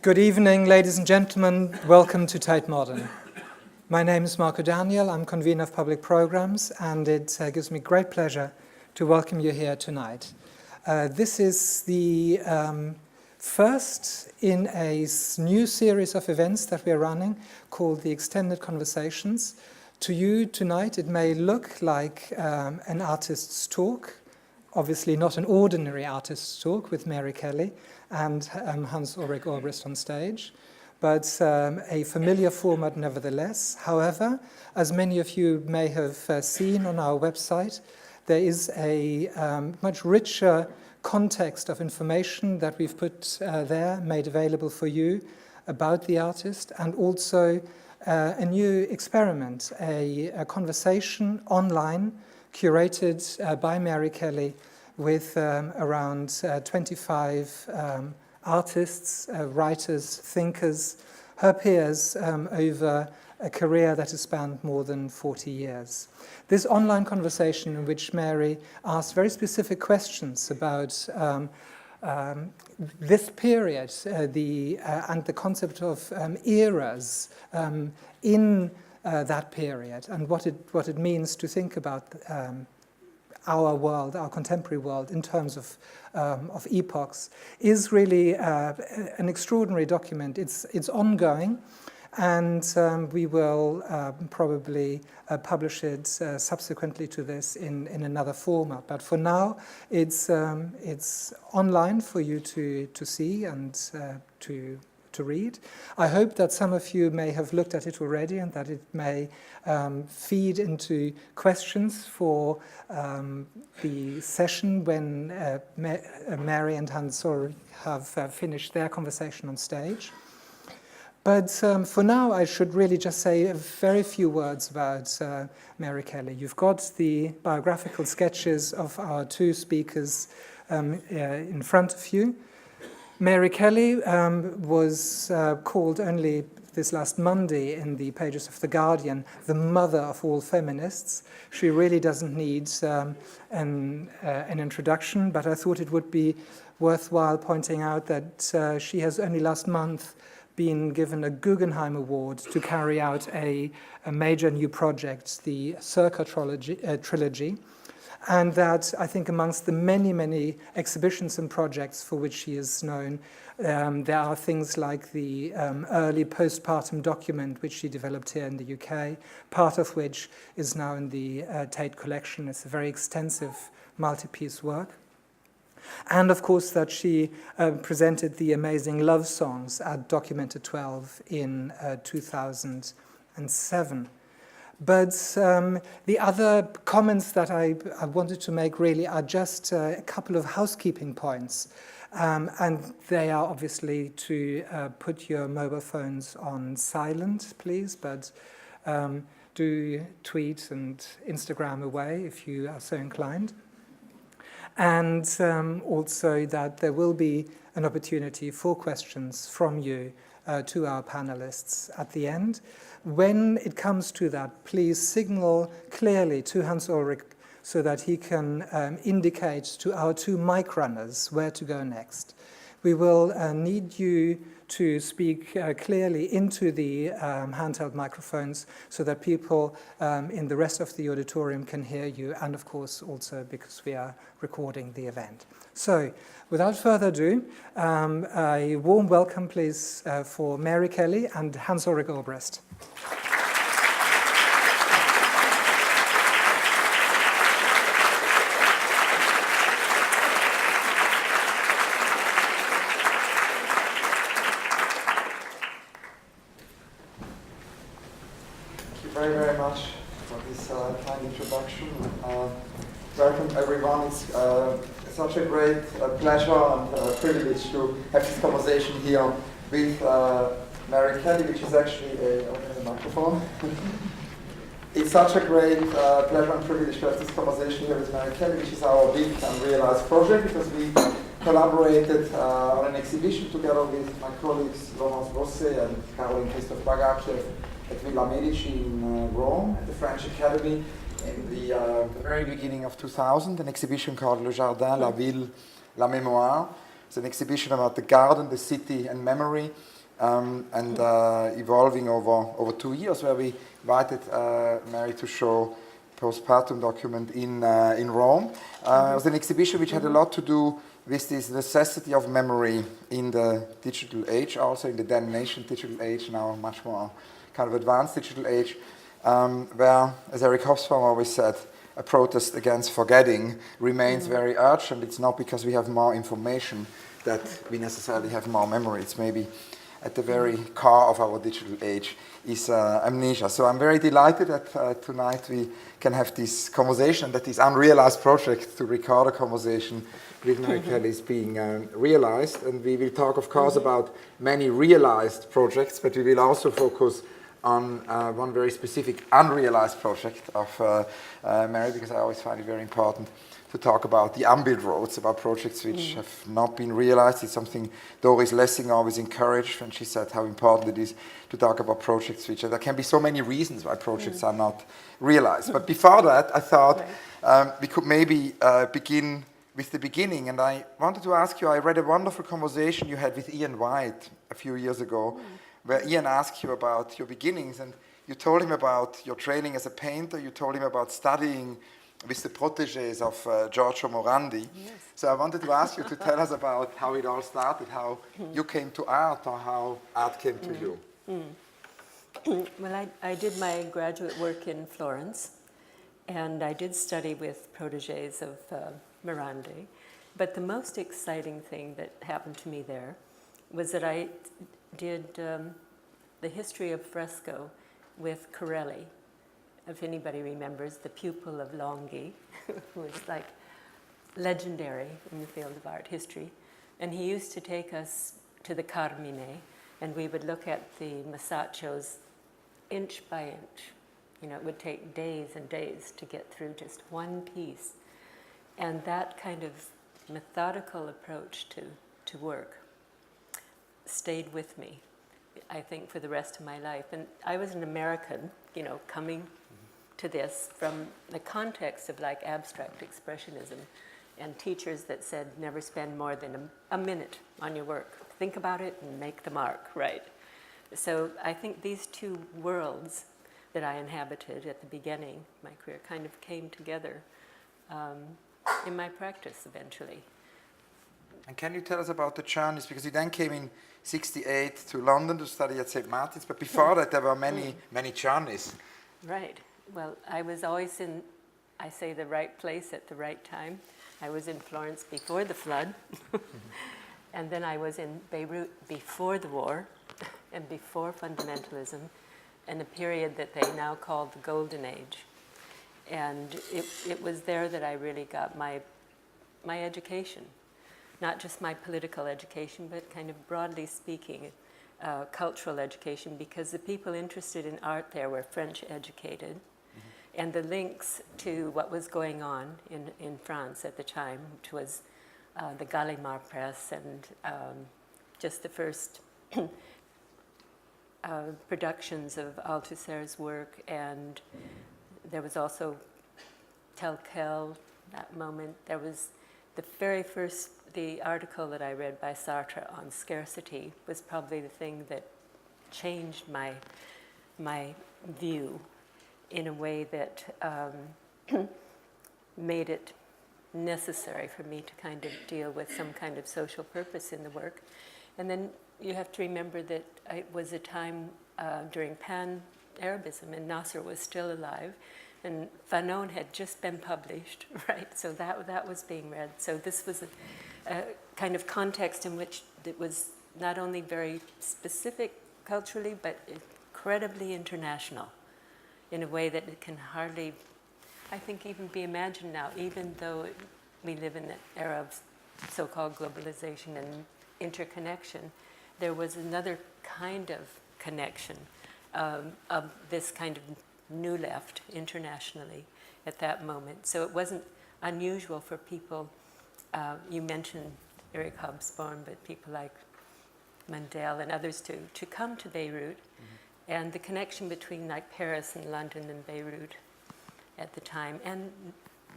Good evening, ladies and gentlemen. Welcome to Tate Modern. My name is Marco Daniel. I'm convener of public programs, and it gives me great pleasure to welcome you here tonight. This is the first in a new series of events that we're running called the Extended Conversations. To you tonight, it may look like an artist's talk, obviously not an ordinary artist's talk with Mary Kelly and Hans Ulrich Obrist on stage, but a familiar format nevertheless. However, as many of you may have seen on our website, there is a much richer context of information that we've put there, made available for you about the artist, and also a new experiment, a conversation online curated by Mary Kelly with around 25 artists, writers, thinkers, her peers over a career that has spanned more than 40 years. This online conversation in which Mary asked very specific questions about this period and the concept of eras in that period and what it means to think about our world, our contemporary world, in terms of epochs, is really an extraordinary document. It's ongoing, and we will probably publish it subsequently to this in another format. But for now, it's online for you to see and to read. I hope that some of you may have looked at it already and that it may feed into questions for the session when Mary and Hans Ulrich have finished their conversation on stage. But for now, I should really just say a very few words about Mary Kelly. You've got the biographical sketches of our two speakers in front of you. Mary Kelly was called only this last Monday in the pages of The Guardian the mother of all feminists. She really doesn't need an introduction, but I thought it would be worthwhile pointing out that she has only last month been given a Guggenheim Award to carry out a major new project, the Circa trilogy. And that I think amongst the many, many exhibitions and projects for which she is known, there are things like the early postpartum document which she developed here in the UK, part of which is now in the Tate collection. It's a very extensive multi-piece work. And of course that she presented the amazing love songs at Documented 12 in 2007. But the other comments that I wanted to make really are just a couple of housekeeping points. And they are obviously to put your mobile phones on silent, please, but do tweet and Instagram away if you are so inclined. And also that there will be an opportunity for questions from you to our panelists at the end. When it comes to that, please signal clearly to Hans Ulrich so that he can indicate to our two mic runners where to go next. We will need you to speak clearly into the handheld microphones so that people in the rest of the auditorium can hear you, and of course also because we are recording the event. So, without further ado, a warm welcome, please, for Mary Kelly and Hans Ulrich Obrist. Very much for this kind introduction. Welcome everyone. It's such a great pleasure and privilege to have this conversation here with Mary Kelly, which is actually a microphone. It's such a great pleasure and privilege to have this conversation here with Mary Kelly, which is our big and realized project, because we collaborated on an exhibition together with my colleagues Laurence Rosset and Caroline Christophe Bagaciev at Villa Medici in Rome, at the French Academy, in the very beginning of 2000, an exhibition called Le Jardin, la Ville, la Mémoire. It's an exhibition about the garden, the city, and memory. and evolving over 2 years, where we invited Mary to show postpartum document in Rome. It was an exhibition which had a lot to do with this necessity of memory in the digital age, also in the then nascent digital age, now much more kind of advanced digital age, where, as Eric Hobsbawm always said, a protest against forgetting remains very urgent. It's not because we have more information that we necessarily have more memory. It's maybe at the very core of our digital age is amnesia. So I'm very delighted that tonight we can have this conversation, that this unrealized project to record a conversation with Mary Kelly is being realized. And we will talk, of course, about many realized projects, but we will also focus on one very specific unrealized project of Mary, because I always find it very important to talk about the unbuilt roads, about projects which have not been realized. It's something Doris Lessing always encouraged when she said how important it is to talk about projects which there can be so many reasons why projects are not realized. But before that, I thought we could maybe begin with the beginning. And I wanted to ask you, I read a wonderful conversation you had with Ian White a few years ago, where Ian asked you about your beginnings, and you told him about your training as a painter, you told him about studying with the protégés of Giorgio Morandi. Yes. So I wanted to ask you to tell us about how it all started, how you came to art, or how art came to you. Well, I did my graduate work in Florence, and I did study with protégés of Morandi. But the most exciting thing that happened to me there was that I did the history of fresco with Corelli, if anybody remembers, the pupil of Longhi, who was like legendary in the field of art history. And he used to take us to the Carmine, and we would look at the Masaccios inch by inch. You know, it would take days and days to get through just one piece. And that kind of methodical approach to work stayed with me, I think, for the rest of my life. And I was an American, you know, coming to this from the context of like abstract expressionism and teachers that said never spend more than a minute on your work. Think about it and make the mark, right? So I think these two worlds that I inhabited at the beginning of my career kind of came together in my practice eventually. And can you tell us about the journeys? Because you then came in '68 to London to study at St. Martin's, but before that there were many journeys. Right. Well, I was always in, I say, the right place at the right time. I was in Florence before the flood, and then I was in Beirut before the war and before fundamentalism, in a period that they now call the Golden Age. And it was there that I really got my education. Not just my political education, but kind of broadly speaking, cultural education, because the people interested in art there were French educated, and the links to what was going on in France at the time, which was the Gallimard Press and just the first productions of Althusser's work, and there was also Tel Quel, that moment. There was the very first, the article that I read by Sartre on scarcity was probably the thing that changed my view in a way that made it necessary for me to kind of deal with some kind of social purpose in the work. And then you have to remember that it was a time during Pan-Arabism, and Nasser was still alive, and Fanon had just been published, right? So that was being read. So this was a kind of context in which it was not only very specific culturally, but incredibly international in a way that it can hardly, I think, even be imagined now, even though we live in an era of so-called globalization and interconnection. There was another kind of connection of this kind of new left internationally at that moment. So it wasn't unusual for people, you mentioned Eric Hobsbawm, but people like Mandel and others to come to Beirut. And the connection between like Paris and London and Beirut at the time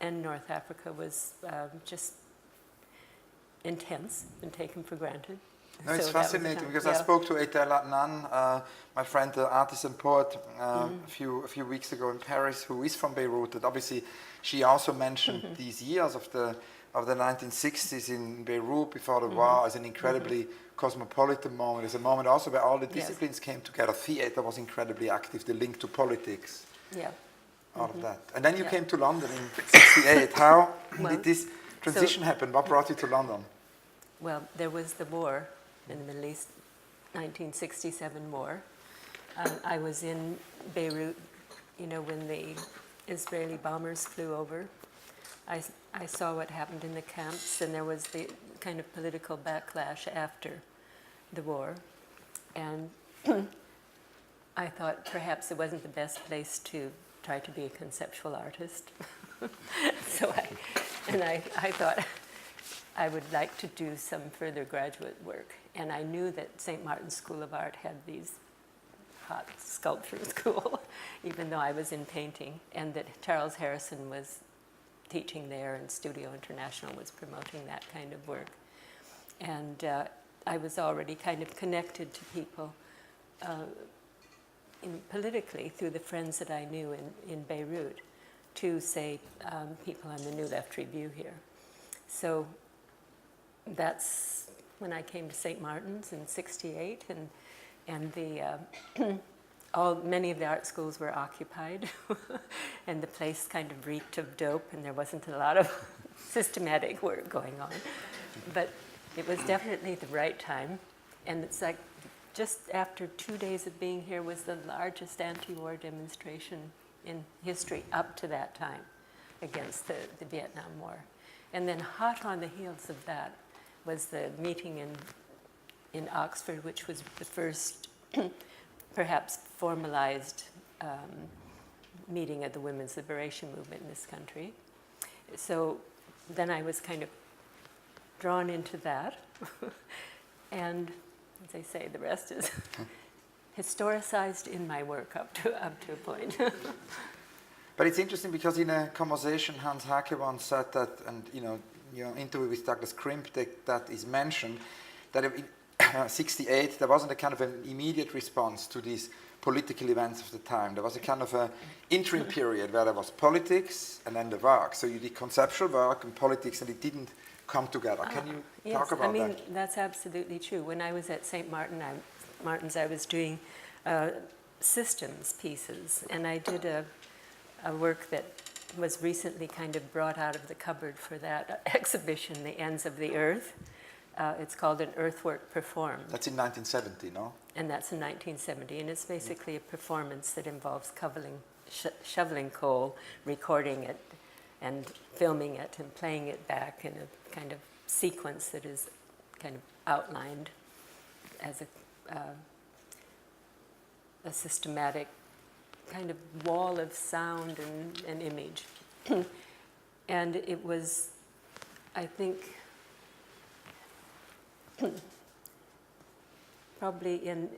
and North Africa was just intense and taken for granted. No, it's So that was the fascinating time. because I spoke to Tate my friend, the artist and poet, a few weeks ago in Paris, who is from Beirut. And obviously, she also mentioned these years of the 1960s in Beirut before the war as an incredibly cosmopolitan moment. It's a moment also where all the disciplines came together. Theatre was incredibly active, the link to politics, all of that. And then you came to London in '68. How did this transition happen? What brought you to London? Well, there was the war in the Middle East, 1967 war. I was in Beirut, when the Israeli bombers flew over. I saw what happened in the camps, and there was the kind of political backlash after the war. And I thought perhaps it wasn't the best place to try to be a conceptual artist. So I thought I would like to do some further graduate work. And I knew that St. Martin's School of Art had these hot sculpture school, even though I was in painting, and that Charles Harrison was teaching there and Studio International was promoting that kind of work. And I was already kind of connected to people politically through the friends that I knew in Beirut, to say people on the New Left Review here. So that's when I came to St. Martin's in '68, and many of the art schools were occupied, and the place kind of reeked of dope, and there wasn't a lot of systematic work going on. But it was definitely the right time, and it's like just after 2 days of being here was the largest anti-war demonstration in history up to that time against the Vietnam War. And then hot on the heels of that was the meeting in Oxford, which was the first perhaps formalized meeting of the women's liberation movement in this country. So then I was kind of drawn into that. And as I say, the rest is historicized in my work up to a point. But it's interesting because in a conversation, Hans Hake once said that, and interview with Douglas Crimp that is mentioned, that in '68 there wasn't a kind of an immediate response to these political events of the time. There was a kind of an interim period where there was politics and then the work. So you did conceptual work and politics, and it didn't come together. Can you talk about that? Yes, I mean, that's absolutely true. When I was at St. Martin's, I was doing systems pieces, and I did a work that was recently kind of brought out of the cupboard for that exhibition, The Ends of the Earth. It's called An Earthwork Performed. That's in 1970, no? And that's in 1970, and it's basically a performance that involves shoveling coal, recording it, and filming it, and playing it back in a kind of sequence that is kind of outlined as a systematic kind of wall of sound and image. And it was, I think, probably in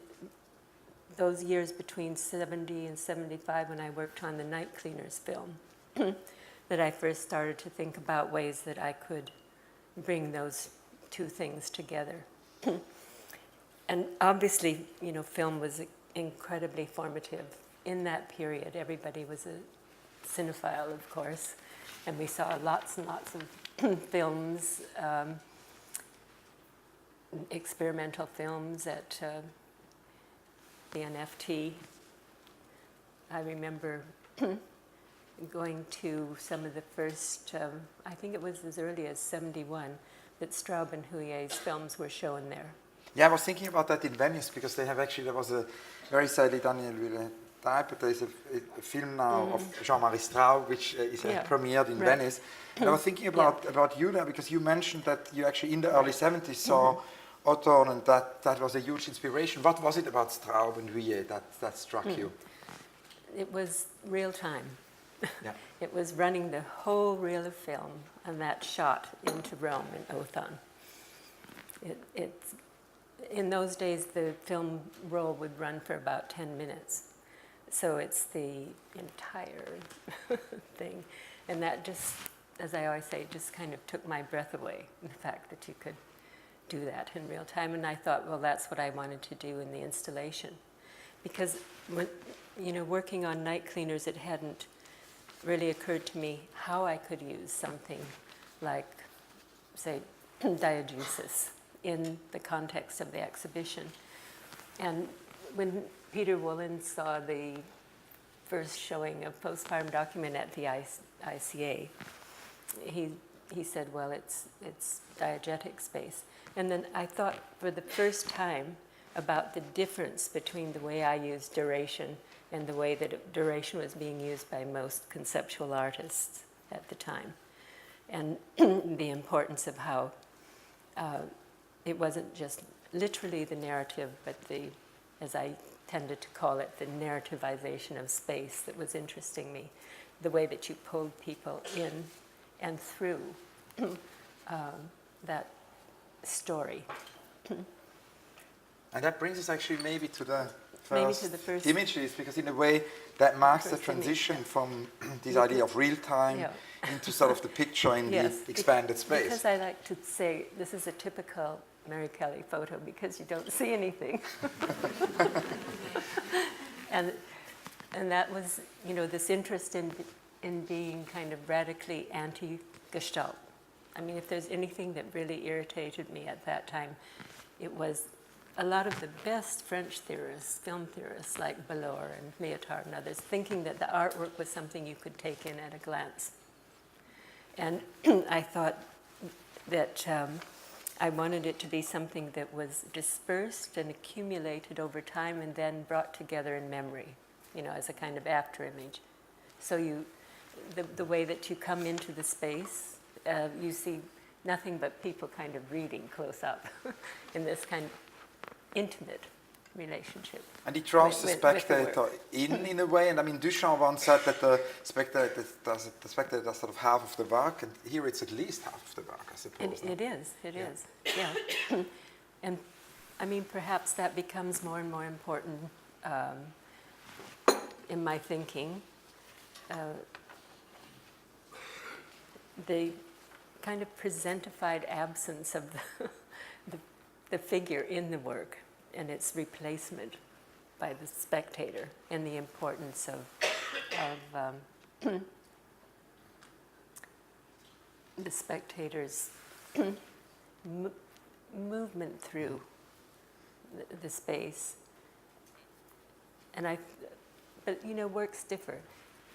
those years between 70 and 75 when I worked on the Night Cleaners film that I first started to think about ways that I could bring those two things together. And obviously, film was incredibly formative. In that period, everybody was a cinephile, of course, and we saw lots and lots of films, experimental films at the NFT. I remember going to some of the first, I think it was as early as '71, that Straub and Huyer's films were shown there. Yeah, I was thinking about that in Venice, because there was a very sadly Daniel will die, but there is a film now of Jean-Marie Straub, which is premiered in Venice. And I was thinking about you there, because you mentioned that you actually in the early 70s saw Otto, and that was a huge inspiration. What was it about Straub and Huyer that struck you? It was real time. Yeah. It was running the whole reel of film and that shot into Rome in Othon. In those days, the film roll would run for about 10 minutes. So it's the entire thing. And that just, as I always say, just kind of took my breath away, the fact that you could do that in real time. And I thought, well, that's what I wanted to do in the installation. Because when, working on night cleaners, it hadn't really occurred to me how I could use something like, say, diegesis in the context of the exhibition. And when Peter Woolen saw the first showing of Postpartum Document at the ICA, he said, well, it's diegetic space. And then I thought for the first time about the difference between the way I used duration and the way that duration was being used by most conceptual artists at the time. And the importance of how it wasn't just literally the narrative, but as I tended to call it, the narrativization of space that was interesting me. The way that you pulled people in and through that story. And that brings us actually maybe to the first images, because in a way that marks the transition from this idea of real time into sort of the picture in the expanded space. Because I like to say this is a typical Mary Kelly photo because you don't see anything. and that was, this interest in being kind of radically anti-Gestalt. I mean, if there's anything that really irritated me at that time, it was a lot of the best French theorists, film theorists like Ballor and Lyotard and others, thinking that the artwork was something you could take in at a glance. And I thought that I wanted it to be something that was dispersed and accumulated over time and then brought together in memory, as a kind of after image. So the way that you come into the space, you see nothing but people kind of reading close up in this kind of intimate relationship. And it draws the spectator in a way, and I mean Duchamp once said that the spectator does sort of half of the work, and here it's at least half of the work, I suppose. It is, yeah. And I mean, perhaps that becomes more and more important in my thinking. The kind of presentified absence of the figure in the work and its replacement by the spectator, and the importance of the spectator's movement through the space. And but works differ.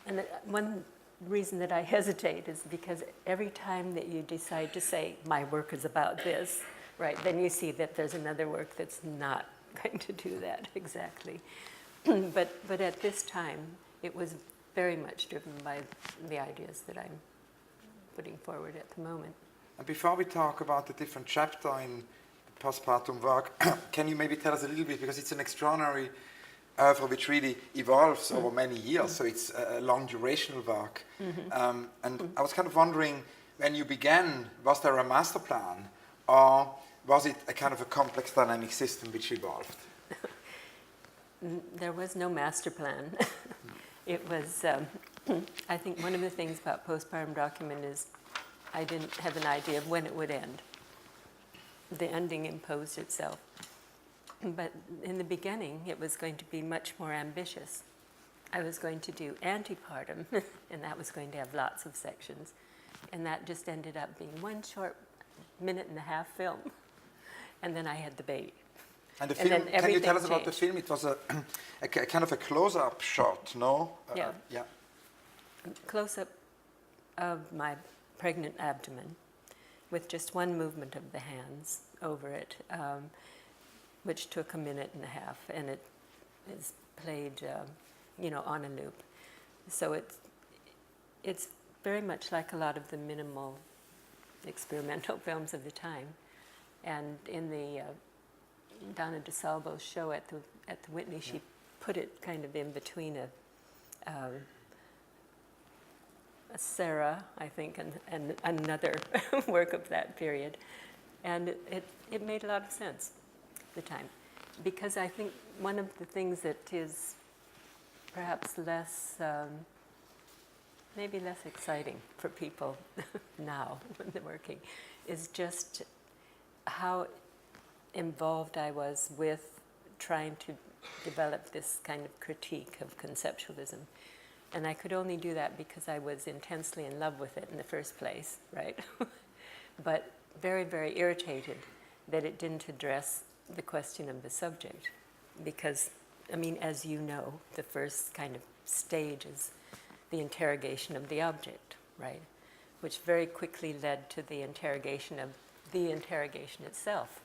And one reason that I hesitate is because every time that you decide to say, my work is about this, right, then you see that there's another work that's not going to do that exactly. But at this time, it was very much driven by the ideas that I'm putting forward at the moment. And before we talk about the different chapter in the postpartum work, can you maybe tell us a little bit, because it's an extraordinary oeuvre which really evolves over many years, so it's a long durational work. And I was kind of wondering, when you began, was there a master plan, or was it a kind of a complex dynamic system which evolved? There was no master plan. It was, I think one of the things about Postpartum Document is I didn't have an idea of when it would end. The ending imposed itself. But in the beginning, it was going to be much more ambitious. I was going to do antepartum, and that was going to have lots of sections. And that just ended up being one short 1.5-minute film. And then I had the baby. And the film, can you tell us about the film? It was a kind of a close-up shot, no? Yeah. Close-up of my pregnant abdomen with just one movement of the hands over it, which took 1.5 minutes, and it is played, on a loop. So it's very much like a lot of the minimal experimental films of the time. And in the Donna DeSalvo's show at the Whitney, she put it kind of in between a Sarah, I think, and another work of that period. And it made a lot of sense at the time. Because I think one of the things that is perhaps maybe less exciting for people now when they're working is just how involved I was with trying to develop this kind of critique of conceptualism. And I could only do that because I was intensely in love with it in the first place, right? But very, very irritated that it didn't address the question of the subject. Because, I mean, as you know, the first kind of stage is the interrogation of the object, right? Which very quickly led to the interrogation of the interrogation itself.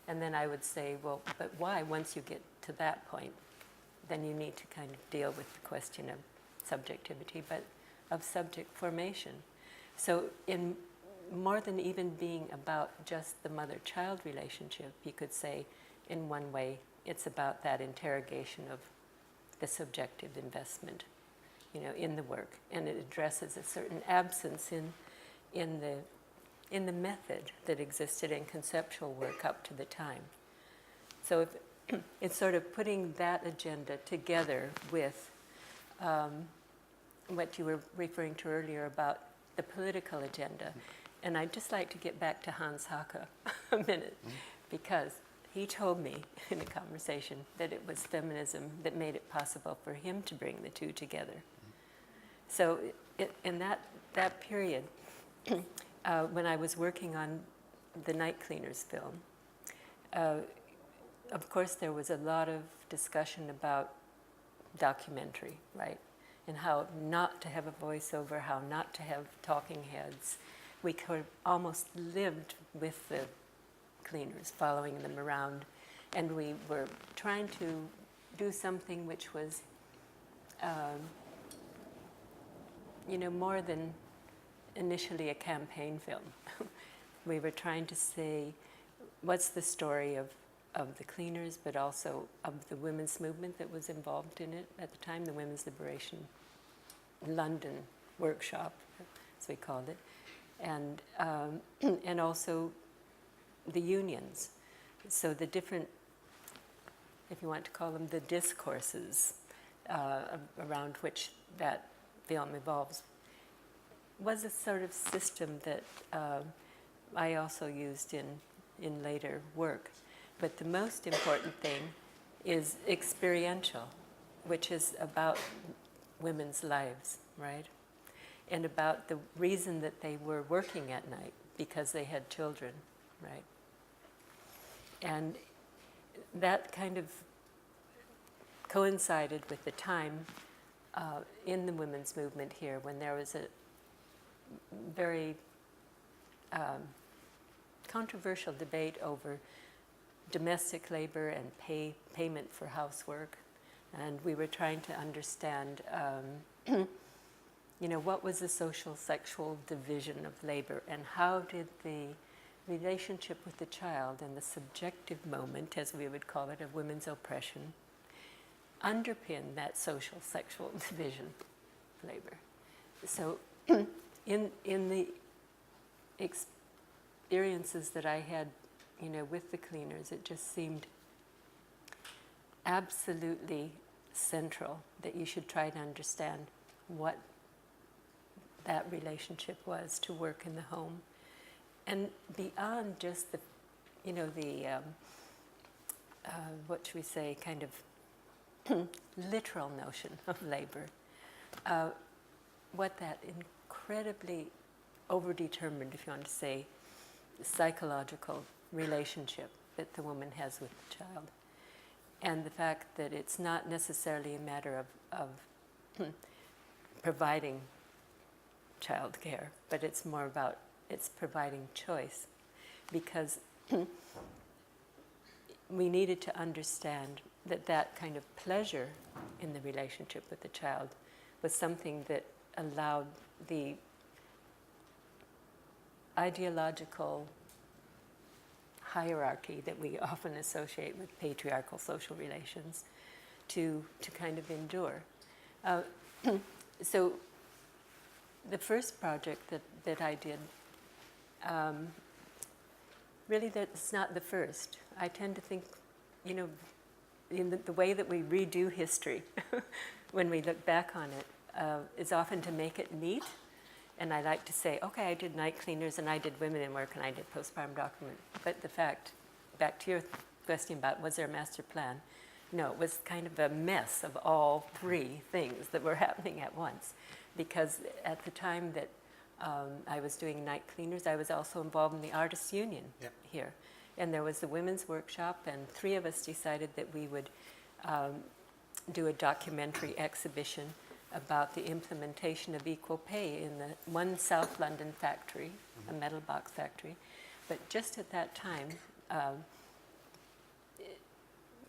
And then I would say, well, but why? Once you get to that point, then you need to kind of deal with the question of subjectivity, but of subject formation. So in more than even being about just the mother-child relationship, you could say, in one way, it's about that interrogation of the subjective investment, in the work, and it addresses a certain absence in the method that existed in conceptual work up to the time. So if it's sort of putting that agenda together with what you were referring to earlier about the political agenda. And I'd just like to get back to Hans Haacke a minute, because he told me in a conversation that it was feminism that made it possible for him to bring the two together. So in that period, when I was working on the Night Cleaners film, of course there was a lot of discussion about documentary, right? And how not to have a voiceover, how not to have talking heads. We could have almost lived with the cleaners, following them around. And we were trying to do something which was, more than initially a campaign film. We were trying to say, what's the story of the cleaners, but also of the women's movement that was involved in it at the time, the Women's Liberation London workshop, as we called it, and also the unions. So the different, if you want to call them, the discourses around which that film evolves, was a sort of system that I also used in later work. But the most important thing is experiential, which is about women's lives, right? And about the reason that they were working at night, because they had children, right? And that kind of coincided with the time in the women's movement here when there was a very controversial debate over domestic labor and payment for housework. And we were trying to understand, what was the social sexual division of labor, and how did the relationship with the child and the subjective moment, as we would call it, of women's oppression, underpin that social sexual division of labor. So in the experiences that I had, with the cleaners, it just seemed absolutely central that you should try to understand what that relationship was to work in the home. And beyond just the, what should we say, kind of literal notion of labor, what that incredibly overdetermined, if you want to say, psychological relationship that the woman has with the child. And the fact that it's not necessarily a matter of providing child care, but it's more about it's providing choice. Because we needed to understand that kind of pleasure in the relationship with the child was something that allowed the ideological hierarchy that we often associate with patriarchal social relations to kind of endure. So the first project that I did, really that's not the first. I tend to think, in the way that we redo history when we look back on it is often to make it neat. And I like to say, okay, I did Night Cleaners and I did Women in Work and I did Postpartum Document. But the fact back to your question about was there a master plan? No, it was kind of a mess of all three things that were happening at once. Because at the time that I was doing night cleaners, I was also involved in the artists' union here. And there was the women's workshop, and three of us decided that we would do a documentary exhibition about the implementation of equal pay in the one South London factory, a metal box factory. But just at that time,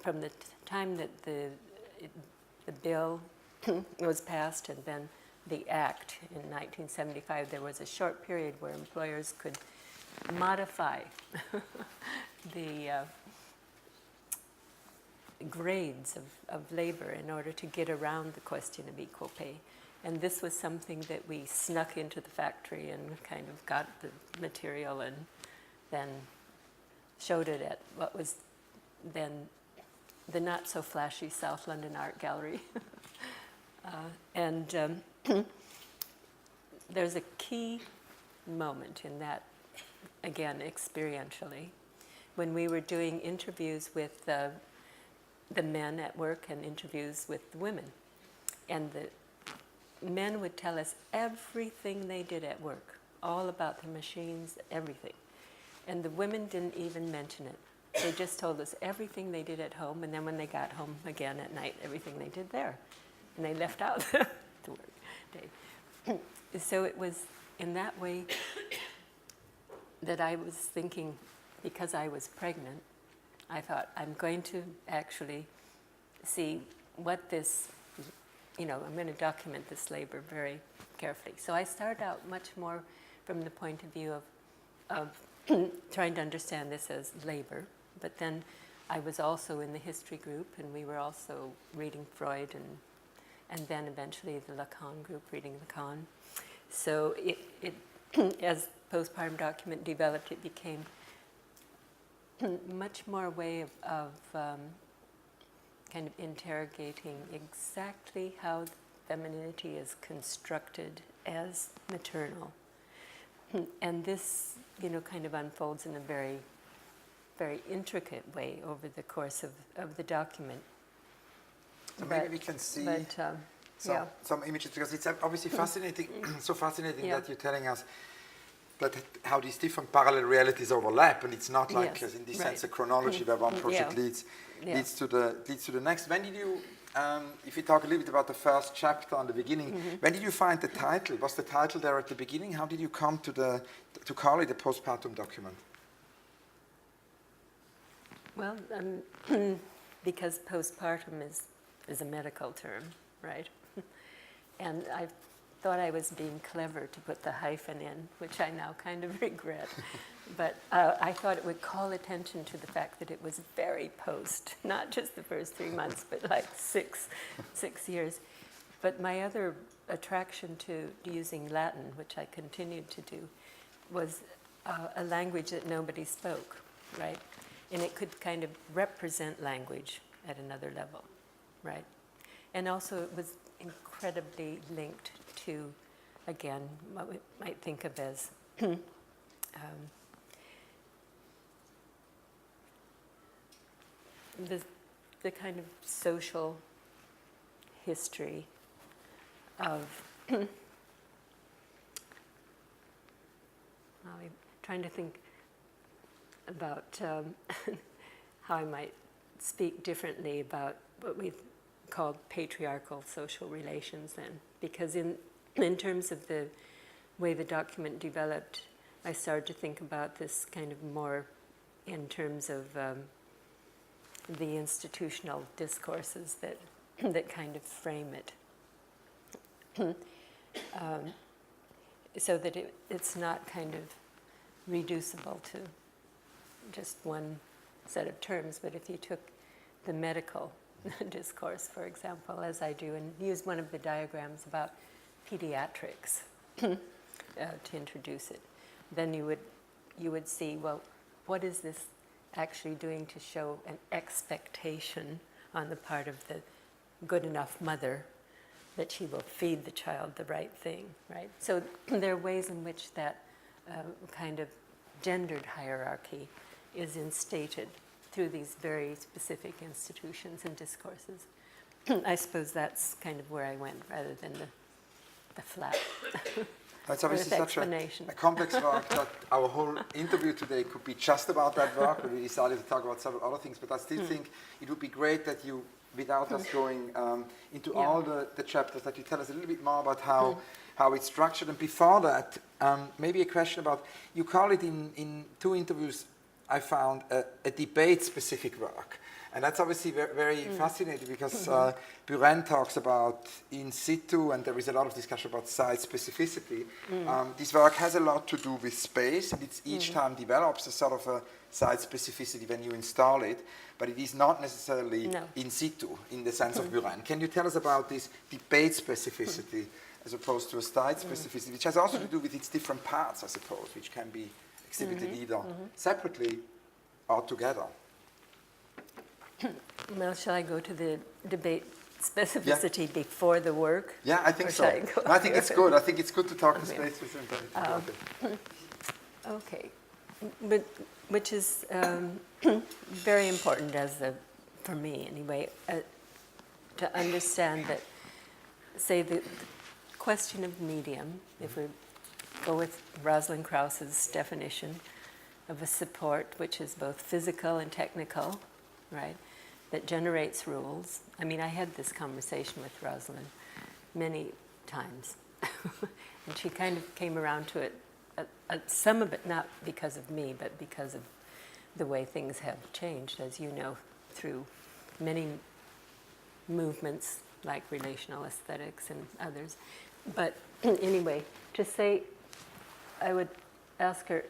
from the time that the bill was passed and then the act in 1975, there was a short period where employers could modify the grades of labor in order to get around the question of equal pay. And this was something that we snuck into the factory and kind of got the material and then showed it at what was then the not so flashy South London Art Gallery. There's a key moment in that, again, experientially, when we were doing interviews with the men at work and interviews with the women. And the men would tell us everything they did at work, all about the machines, everything. And the women didn't even mention it. They just told us everything they did at home, and then when they got home again at night, everything they did there. And they left out the work day. So it was in that way that I was thinking, because I was pregnant, I thought, I'm going to actually see what this, I'm going to document this labor very carefully. So I started out much more from the point of view of trying to understand this as labor, but then I was also in the history group, and we were also reading Freud, and then eventually the Lacan group, reading Lacan. So it as postpartum document developed, it became much more a way of kind of interrogating exactly how femininity is constructed as maternal. And this, kind of unfolds in a very, very intricate way over the course of the document. So maybe we can see some images, because it's obviously fascinating, so fascinating that you're telling us that how these different parallel realities overlap, and it's not like, in this sense, a chronology where one project leads to the next. When did you, if you talk a little bit about the first chapter on the beginning, when did you find the title? Was the title there at the beginning? How did you come to call it a postpartum document? Well, because postpartum is a medical term, right? And I thought I was being clever to put the hyphen in, which I now kind of regret. But I thought it would call attention to the fact that it was very post, not just the first 3 months, but like six years. But my other attraction to using Latin, which I continued to do, was a language that nobody spoke, right? And it could kind of represent language at another level, right? And also it was incredibly linked to, again, what we might think of as the kind of social history of I'm trying to think about how I might speak differently about what we've called patriarchal social relations then. Because in terms of the way the document developed, I started to think about this kind of more in terms of the institutional discourses that kind of frame it. So that it's not kind of reducible to just one set of terms, but if you took the medical discourse, for example, as I do, and use one of the diagrams about pediatrics to introduce it, then you would see, well, what is this actually doing to show an expectation on the part of the good enough mother that she will feed the child the right thing, right? So there are ways in which that kind of gendered hierarchy is instated through these very specific institutions and discourses. I suppose that's kind of where I went rather than the flat. It's obviously such explanation. a complex work that our whole interview today could be just about that work, but we decided to talk about several other things. But I still think it would be great that you, without us going into all the chapters, that you tell us a little bit more about how it's structured. And before that, maybe a question about, you call it in 2 interviews I found a debate-specific work. And that's obviously very fascinating, because Buren talks about in situ, and there is a lot of discussion about site specificity. This work has a lot to do with space, and it's each time develops a sort of a site specificity when you install it, but it is not necessarily in situ in the sense of Buren. Can you tell us about this debate specificity as opposed to a site specificity, which has also to do with its different parts, I suppose, which can be exhibited either separately or together? Well, shall I go to the debate specificity before the work? Yeah, I think so. I think it's good. I think it's good to talk to space specificity. Okay, but which is very important for me anyway, to understand that, say, the question of medium, if we go with Rosalind Krauss's definition of a support which is both physical and technical, right, that generates rules. I mean, I had this conversation with Rosalind many times, and she kind of came around to it, some of it not because of me, but because of the way things have changed, as you know, through many movements like relational aesthetics and others. But anyway, to say, I would ask her,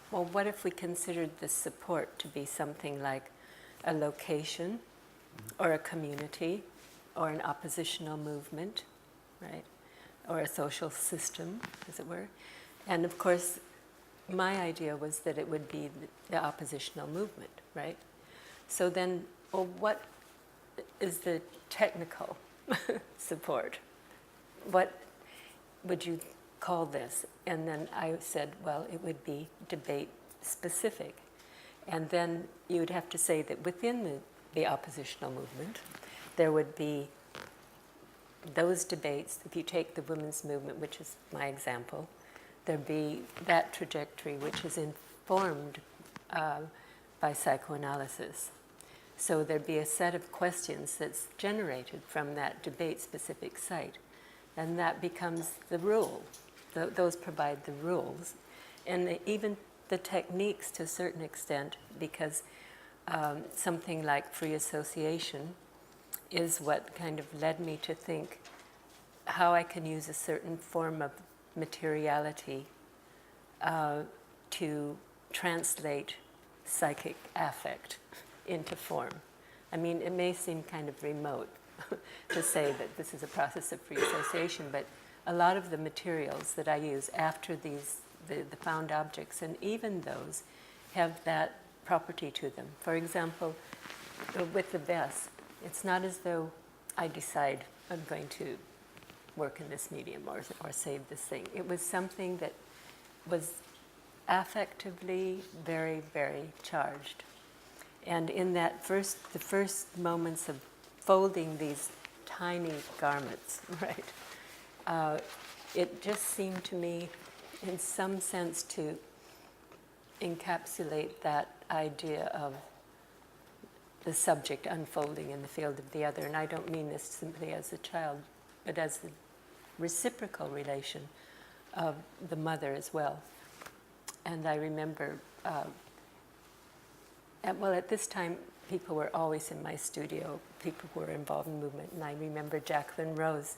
well, what if we considered this support to be something like a location or a community or an oppositional movement, right? Or a social system, as it were. And of course, my idea was that it would be the oppositional movement, right? So then, well, what is the technical support? What would you call this? And then I said, well, it would be debate specific. And then you would have to say that within the oppositional movement, there would be those debates. If you take the women's movement, which is my example, there'd be that trajectory which is informed by psychoanalysis. So there'd be a set of questions that's generated from that debate-specific site, and that becomes the rule. Those provide the rules, and even the techniques to a certain extent, because something like free association is what kind of led me to think how I can use a certain form of materiality to translate psychic affect into form. I mean, it may seem kind of remote to say that this is a process of free association, but a lot of the materials that I use after the found objects, and even those, have that property to them. For example, with the vest, it's not as though I decide I'm going to work in this medium or save this thing. It was something that was affectively very, very charged. And in that the first moments of folding these tiny garments, right, it just seemed to me, in some sense, to encapsulate that idea of the subject unfolding in the field of the other. And I don't mean this simply as a child, but as the reciprocal relation of the mother as well. And I remember, at this time, people were always in my studio, people who were involved in movement, and I remember Jacqueline Rose.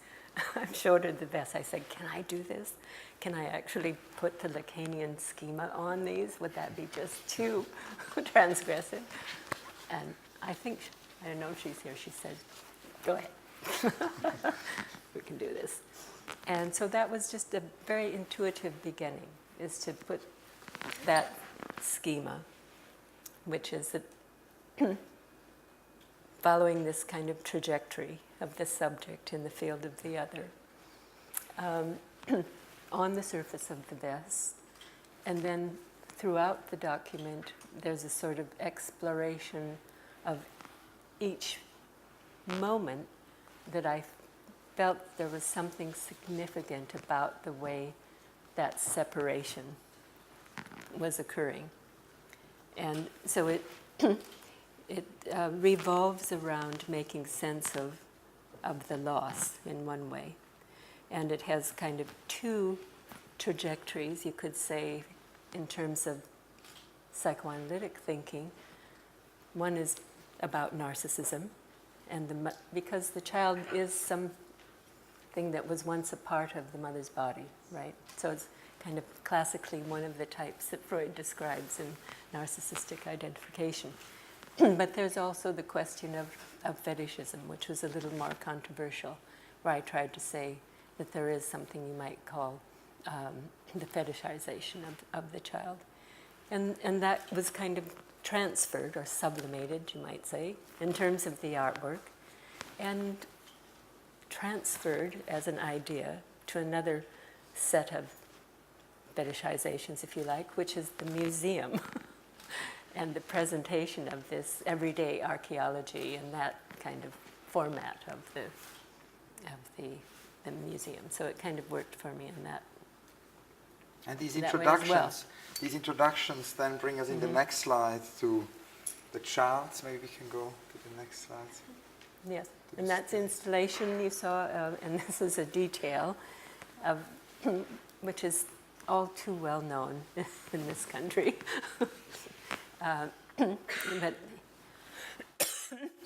I showed her the vest. I said, can I do this? Can I actually put the Lacanian schema on these? Would that be just too transgressive? And I think, I don't know if she's here, she said, go ahead. We can do this. And so that was just a very intuitive beginning, is to put that schema, which is following this kind of trajectory of the subject in the field of the other, on the surface of the vest, and then throughout the document, there's a sort of exploration of each moment that I felt there was something significant about the way that separation was occurring. And so it revolves around making sense of the loss in one way. And it has kind of two trajectories, you could say, in terms of psychoanalytic thinking. One is about narcissism, and because the child is something that was once a part of the mother's body, right? So it's kind of classically one of the types that Freud describes in narcissistic identification. But there's also the question of fetishism, which was a little more controversial, where I tried to say that there is something you might call the fetishization of the child. And that was kind of transferred or sublimated, you might say, in terms of the artwork, and transferred as an idea to another set of fetishizations, if you like, which is the museum and the presentation of this everyday archaeology and that kind of format of the museum. So it kind of worked for me in that. And these that way as introductions, well. these introductions then bring us in the next slide to the charts. Maybe we can go to the next slide. Yes, and that's installation you saw, and this is a detail of which is all too well known in this country. But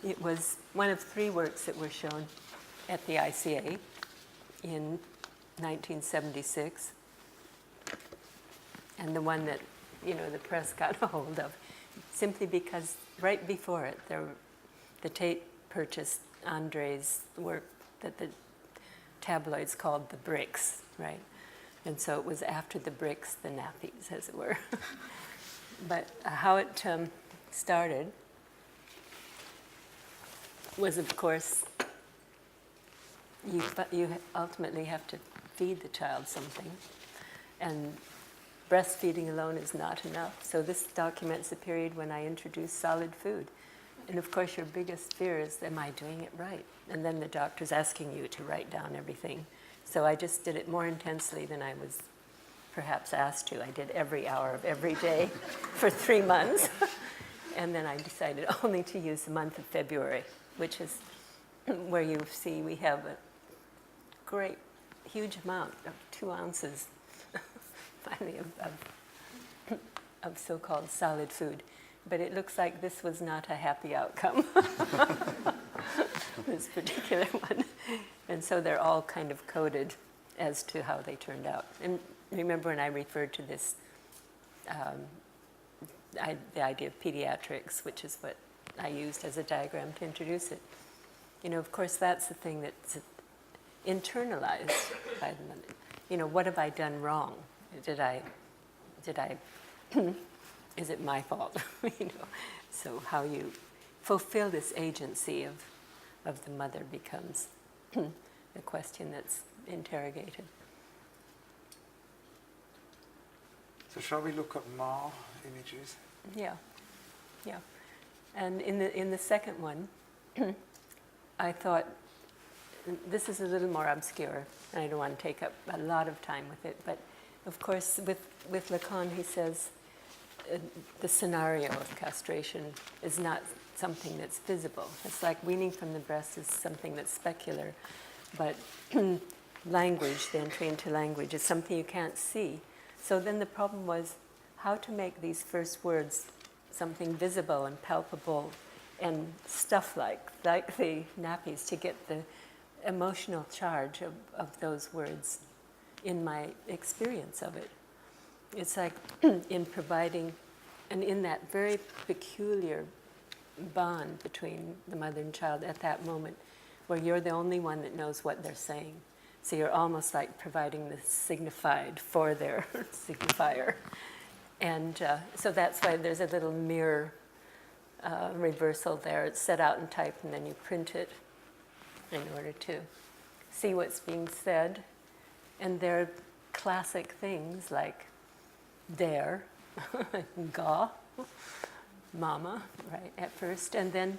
it was one of 3 works that were shown at the ICA in 1976, and the one that the press got a hold of, simply because right before it, the Tate purchased Andre's work that the tabloids called the bricks, right? And so it was after the bricks, the nappies, as it were. But how it started was, of course, you ultimately have to feed the child something, and breastfeeding alone is not enough. So this documents the period when I introduced solid food. And of course, your biggest fear is, am I doing it right? And then the doctor's asking you to write down everything. So I just did it more intensely than I was perhaps asked to. I did every hour of every day for 3 months. And then I decided only to use the month of February, which is where you see we have a great, huge amount of 2 ounces, finally, of so-called solid food. But it looks like this was not a happy outcome, this particular one. And so they're all kind of coded as to how they turned out. And remember when I referred to this, the idea of pediatrics, which is what I used as a diagram to introduce it. Of course, that's the thing that's internalized by the mother. What have I done wrong? Did I is it my fault? So how you fulfill this agency of the mother becomes the question that's interrogated. So shall we look at more images? Yeah. And in the second one, I thought, this is a little more obscure, and I don't want to take up a lot of time with it, but of course with Lacan he says the scenario of castration is not something that's visible. It's like weaning from the breast is something that's specular, but language, the entry into language, is something you can't see. So then the problem was how to make these first words something visible and palpable and stuff-like the nappies, to get the emotional charge of those words in my experience of it. It's like in providing, and in that very peculiar bond between the mother and child at that moment, where you're the only one that knows what they're saying. So you're almost like providing the signified for their signifier. And so that's why there's a little mirror reversal there. It's set out in type, and then you print it in order to see what's being said. And there are classic things like there, ga, mama, right, at first. And then,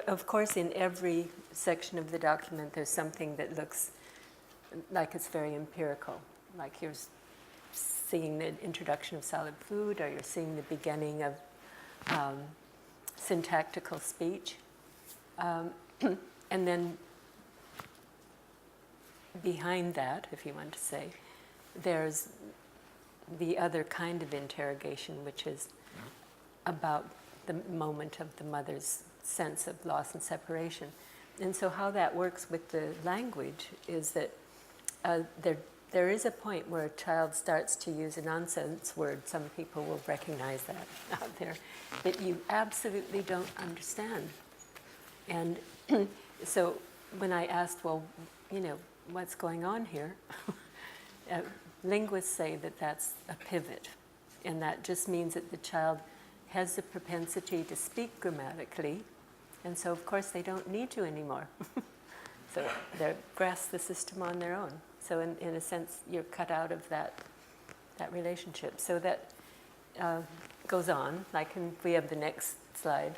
of course, in every section of the document, there's something that looks like it's very empirical. Like you're seeing the introduction of solid food, or you're seeing the beginning of syntactical speech. And then behind that, if you want to say, there's the other kind of interrogation, which is about the moment of the mother's sense of loss and separation. And so how that works with the language is that there is a point where a child starts to use a nonsense word. Some people will recognize that out there, that you absolutely don't understand. And so when I asked, well, what's going on here? Linguists say that that's a pivot, and that just means that the child has the propensity to speak grammatically, and so of course they don't need to anymore. So they grasp the system on their own. So in a sense, you're cut out of that relationship. So that goes on. We have the next slide.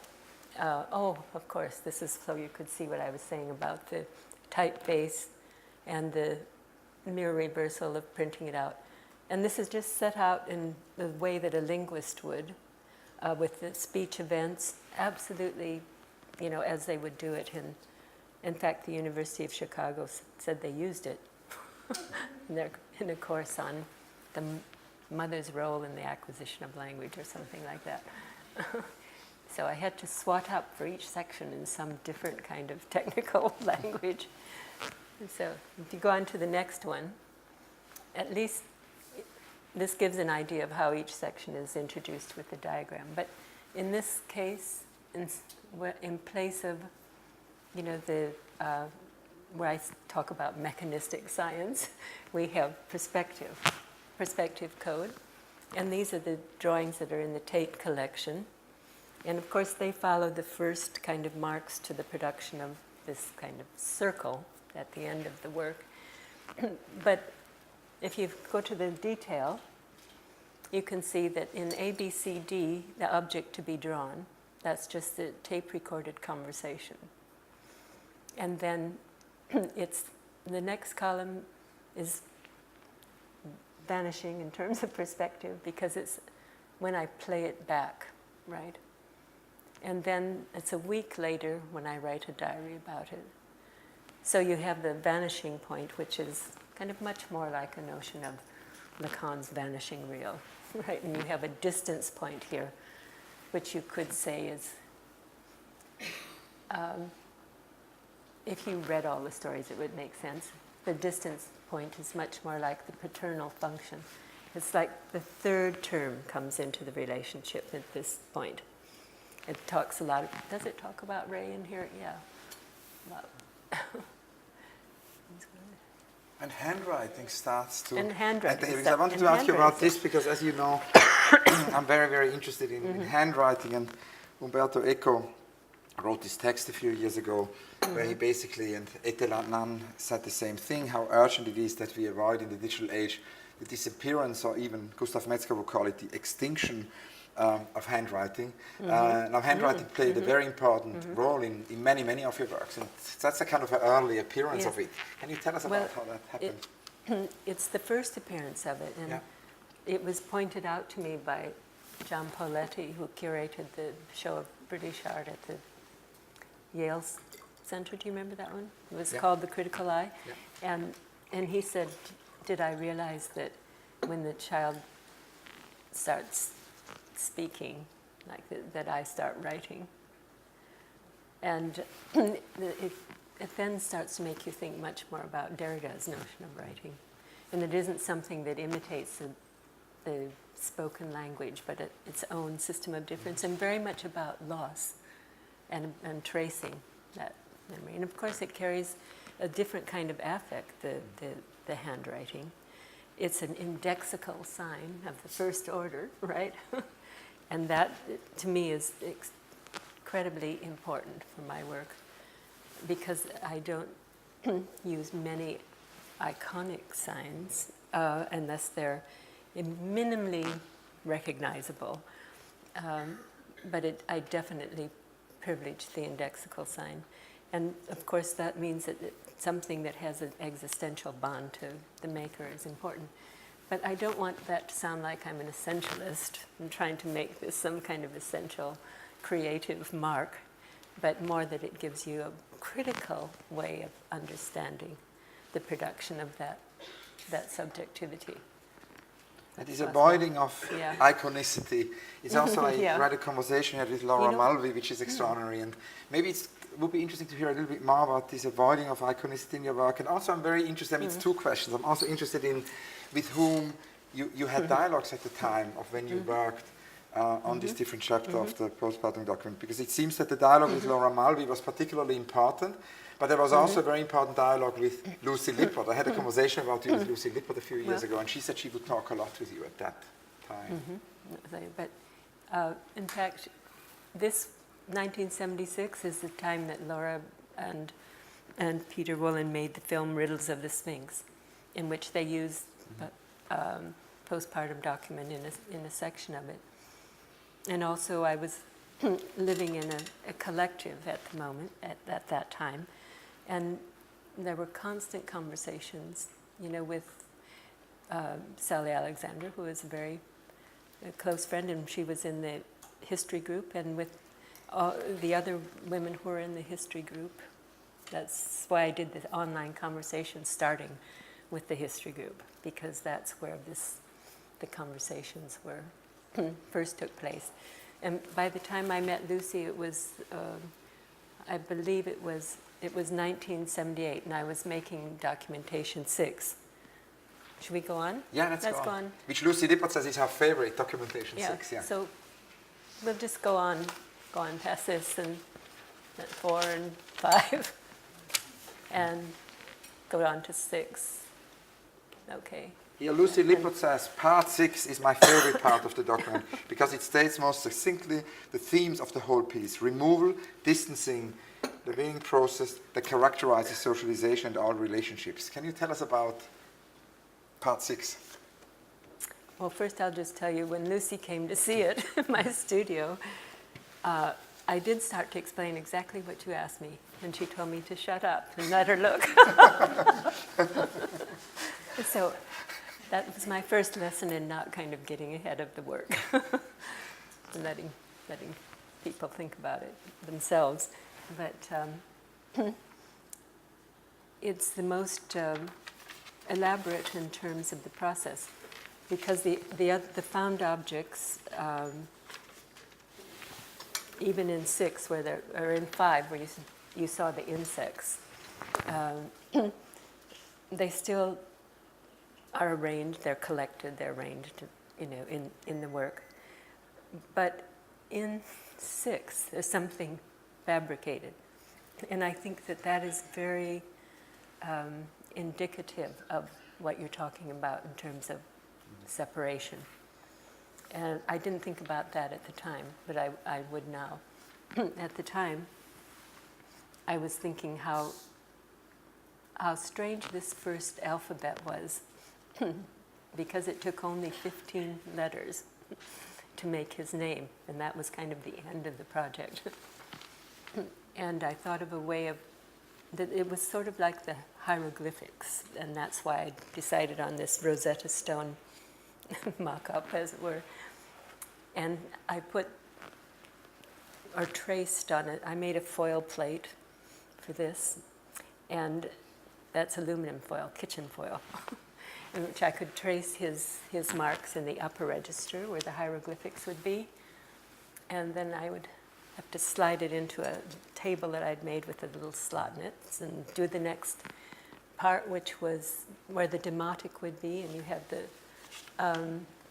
Of course, this is so you could see what I was saying about the typeface and the mirror reversal of printing it out. And this is just set out in the way that a linguist would, with the speech events, absolutely, as they would do it. In fact, the University of Chicago said they used it in a course on the mother's role in the acquisition of language or something like that. So I had to swat up for each section in some different kind of technical language. And so if you go on to the next one, at least this gives an idea of how each section is introduced with the diagram. But in this case, in place of, where I talk about mechanistic science, we have perspective code. And these are the drawings that are in the Tate collection. And of course, they follow the first kind of marks to the production of this kind of circle at the end of the work. But if you go to the detail, you can see that in A, B, C, D, the object to be drawn, that's just the tape-recorded conversation. And then the next column is vanishing in terms of perspective because it's when I play it back, right? And then it's a week later when I write a diary about it. So you have the vanishing point, which is kind of much more like a notion of Lacan's vanishing reel, right? And you have a distance point here, which you could say is, if you read all the stories, it would make sense. The distance point is much more like the paternal function. It's like the third term comes into the relationship at this point. It talks a lot. Does it talk about Ray in here? Yeah. And handwriting starts to... And handwriting. I wanted to ask you about this because, as you know, I'm very, very interested in handwriting. And Umberto Eco wrote this text a few years ago where he basically, and Tate said the same thing, how urgent it is that we avoid in the digital age the disappearance, or even Gustav Metzger would call it the extinction of handwriting. Now, handwriting played a very important role in many, many of your works, and that's a kind of an early appearance of it. Can you tell us about how that happened? It's the first appearance of it, and it was pointed out to me by John Pauletti, who curated the show of British art at the Yale Center. Do you remember that one? It was called The Critical Eye. And he said, did I realize that when the child starts speaking, like that I start writing? And it then starts to make you think much more about Derrida's notion of writing. And it isn't something that imitates the spoken language, but its own system of difference, and very much about loss and tracing that memory. And of course it carries a different kind of affect, the handwriting. It's an indexical sign of the first order, right? And that, to me, is incredibly important for my work, because I don't use many iconic signs unless they're minimally recognizable. But I definitely privileged the indexical sign. And of course that means that something that has an existential bond to the maker is important. But I don't want that to sound like I'm an essentialist. I'm trying to make this some kind of essential creative mark, but more that it gives you a critical way of understanding the production of that subjectivity. And this avoiding of Yeah. iconicity is also, I Yeah. read a conversation I had with Laura You know- Mulvey, which is extraordinary, and maybe it would be interesting to hear a little bit more about this avoiding of iconicity in your work. And also I'm very interested, I mean, it's two questions. I'm also interested in with whom you had dialogues at the time of when you worked on this different chapter of the postpartum document, because it seems that the dialogue with Laura Mulvey was particularly important, but there was also a very important dialogue with Lucy Lippert. I had a conversation about you with Lucy Lippert a few years ago, and she said she would talk a lot with you at that time. But in fact, this 1976 is the time that Laura and Peter Woolen made the film Riddles of the Sphinx, in which they used postpartum document in a section of it. And also I was living in a collective at the moment, at that time, and there were constant conversations, with Sally Alexander, who is a very close friend, and she was in the history group, and with the other women who were in the history group. That's why I did the online conversation starting with the history group, because that's where the conversations first took place. And by the time I met Lucy, it was, I believe it was 1978, and I was making documentation 6. Should we go on? Yeah, let's go go on. Which Lucy Lippert says is her favorite, documentation 6. Yeah. So we'll just go on past this and 4 and 5, and go on to 6. Okay. Here, Lucy Lippert says, part 6 is my favorite part of the document because it states most succinctly the themes of the whole piece: removal, distancing, the weaning process that characterizes socialization and all relationships. Can you tell us about part 6? Well, first I'll just tell you, when Lucy came to see it in my studio, I did start to explain exactly what you asked me, and she told me to shut up and let her look. So that was my first lesson in not kind of getting ahead of the work, and letting people think about it themselves. But it's the most elaborate in terms of the process, because the found objects, even in 6, or in 5, where you saw the insects, they still are arranged, they're collected, they're arranged, in the work. But in 6, there's something fabricated. And I think that is very indicative of what you're talking about in terms of separation. And I didn't think about that at the time, but I would now. At the time, I was thinking how strange this first alphabet was, because it took only 15 letters to make his name, and that was kind of the end of the project. And I thought of a way that it was sort of like the hieroglyphics, and that's why I decided on this Rosetta Stone mock-up, as it were. And I traced on it, I made a foil plate for this, and that's aluminum foil, kitchen foil, in which I could trace his marks in the upper register where the hieroglyphics would be, and then I would have to slide it into a table that I'd made with the little slot nits and do the next part, which was where the demotic would be, and you have the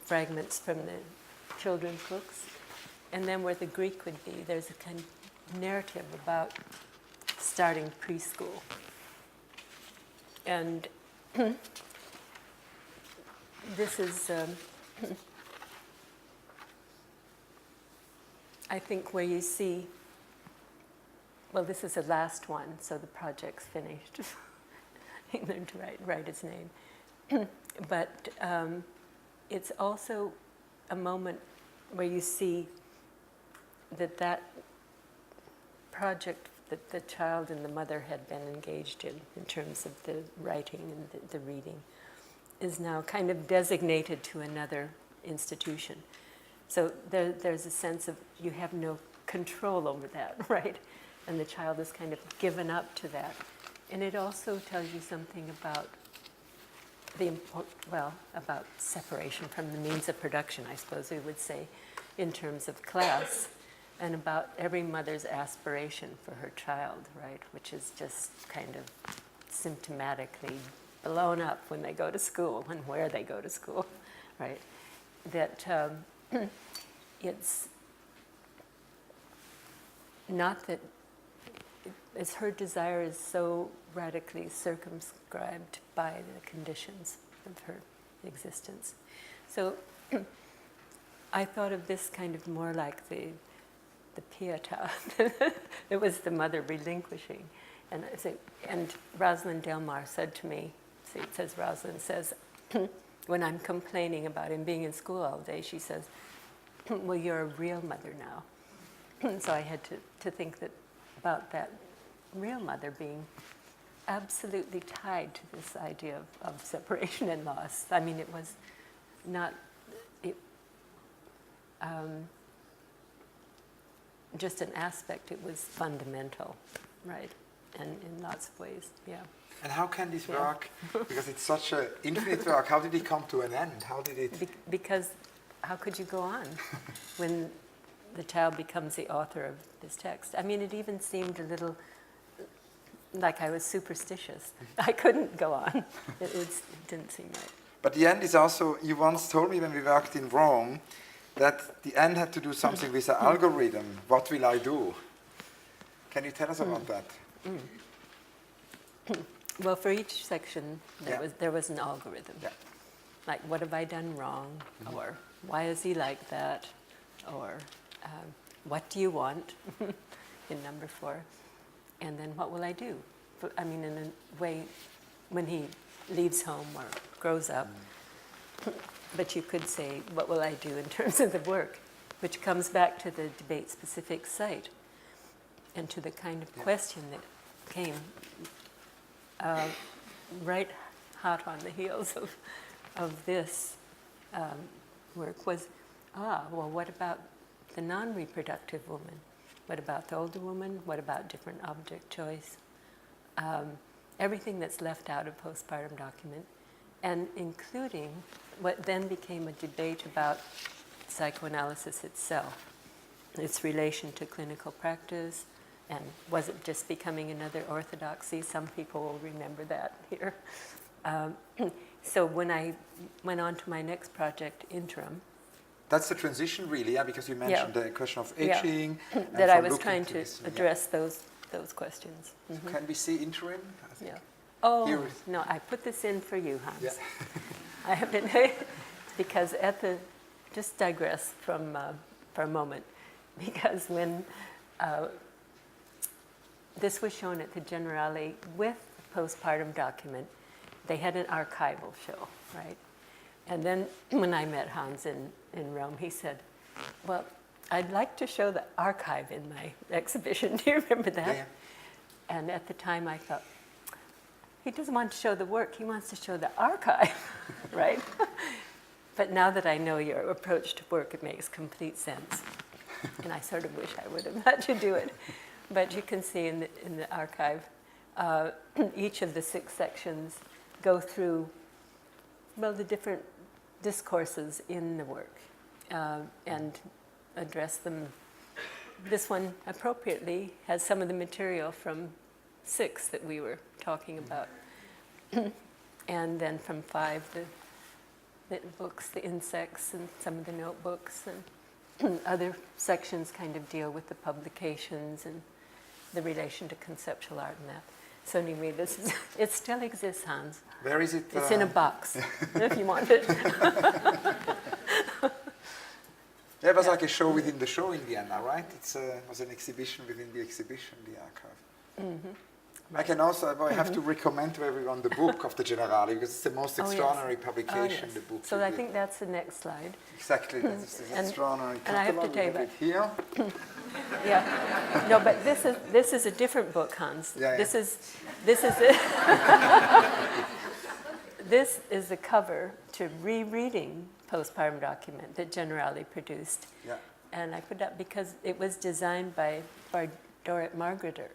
fragments from the children's books, and then where the Greek would be, there's a kind of narrative about starting preschool. And this is, I think, where you see, well, this is the last one, so the project's finished. He learned to write his name. But it's also a moment where you see that project that the child and the mother had been engaged in terms of the writing and the reading, is now kind of designated to another institution. So there's a sense of you have no control over that, right? And the child is kind of given up to that. And it also tells you something about about separation from the means of production, I suppose we would say, in terms of class, and about every mother's aspiration for her child, right? Which is just kind of symptomatically blown up when they go to school and where they go to school, right? That it's not that it's her desire is so radically circumscribed by the conditions of her existence. So I thought of this kind of more like the pietà. It was the mother relinquishing. And Rosalind Delmar said to me, see, it says, Rosalind says, when I'm complaining about him being in school all day, she says, well, you're a real mother now. So I had to think about that real mother being absolutely tied to this idea of separation and loss. I mean, it was not just an aspect, it was fundamental, right? And in lots of ways, yeah. And how can this work? Because it's such an infinite work. How did it come to an end? How did it? Because how could you go on when the child becomes the author of this text? I mean, it even seemed a little like I was superstitious. I couldn't go on. It didn't seem right. But the end is also, you once told me when we worked in Rome, that the end had to do something with an algorithm. What will I do? Can you tell us about that? Well, for each section, there was an algorithm. Yeah. Like, what have I done wrong? Mm-hmm. Or why is he like that? Or what do you want in number 4? And then what will I do? I mean, in a way, when he leaves home or grows up. But you could say, what will I do in terms of the work? Which comes back to the debate-specific site and to the kind of question that came right hot on the heels of this work was, well, what about the non-reproductive woman? What about the older woman? What about different object choice? Everything that's left out of postpartum document, and including what then became a debate about psychoanalysis itself, its relation to clinical practice, and was it just becoming another orthodoxy? Some people will remember that here. So when I went on to my next project, Interim. That's the transition really, yeah, because you mentioned the question of aging. Yeah. That I was trying to address those questions. So can we see Interim? Yeah. Oh, no, I put this in for you, Hans. Yeah. I have been, because just digress from for a moment, because when this was shown at the Generale with postpartum document, they had an archival show, right? And then when I met Hans in Rome, he said, well, I'd like to show the archive in my exhibition. Do you remember that? Yeah. And at the time I thought, he doesn't want to show the work, he wants to show the archive, right? But now that I know your approach to work, it makes complete sense. And I sort of wish I would have let you do it. But you can see in the archive, each of the 6 sections go through, well, the different discourses in the work and address them. This one appropriately has some of the material from 6 that we were talking about. And then from 5, the books, the insects, and some of the notebooks, and other sections kind of deal with the publications and the relation to conceptual art and that. So anyway, it still exists, Hans. Where is it? It's in a box, if you want it. Yeah, it was like a show within the show in Vienna, right? It was an exhibition within the exhibition, the archive. Mm-hmm. I can also, I have to recommend to everyone the book of the Generali, because it's the most extraordinary publication, the book. So I think that's the next slide. Exactly, this is extraordinary. And I have to tell you about here. Yeah, no, but this is a different book, Hans. Yeah, this yeah. This is the cover to Rereading Postpartum Document that Generali produced. Yeah. And I put that because it was designed by Dorrit Margreter,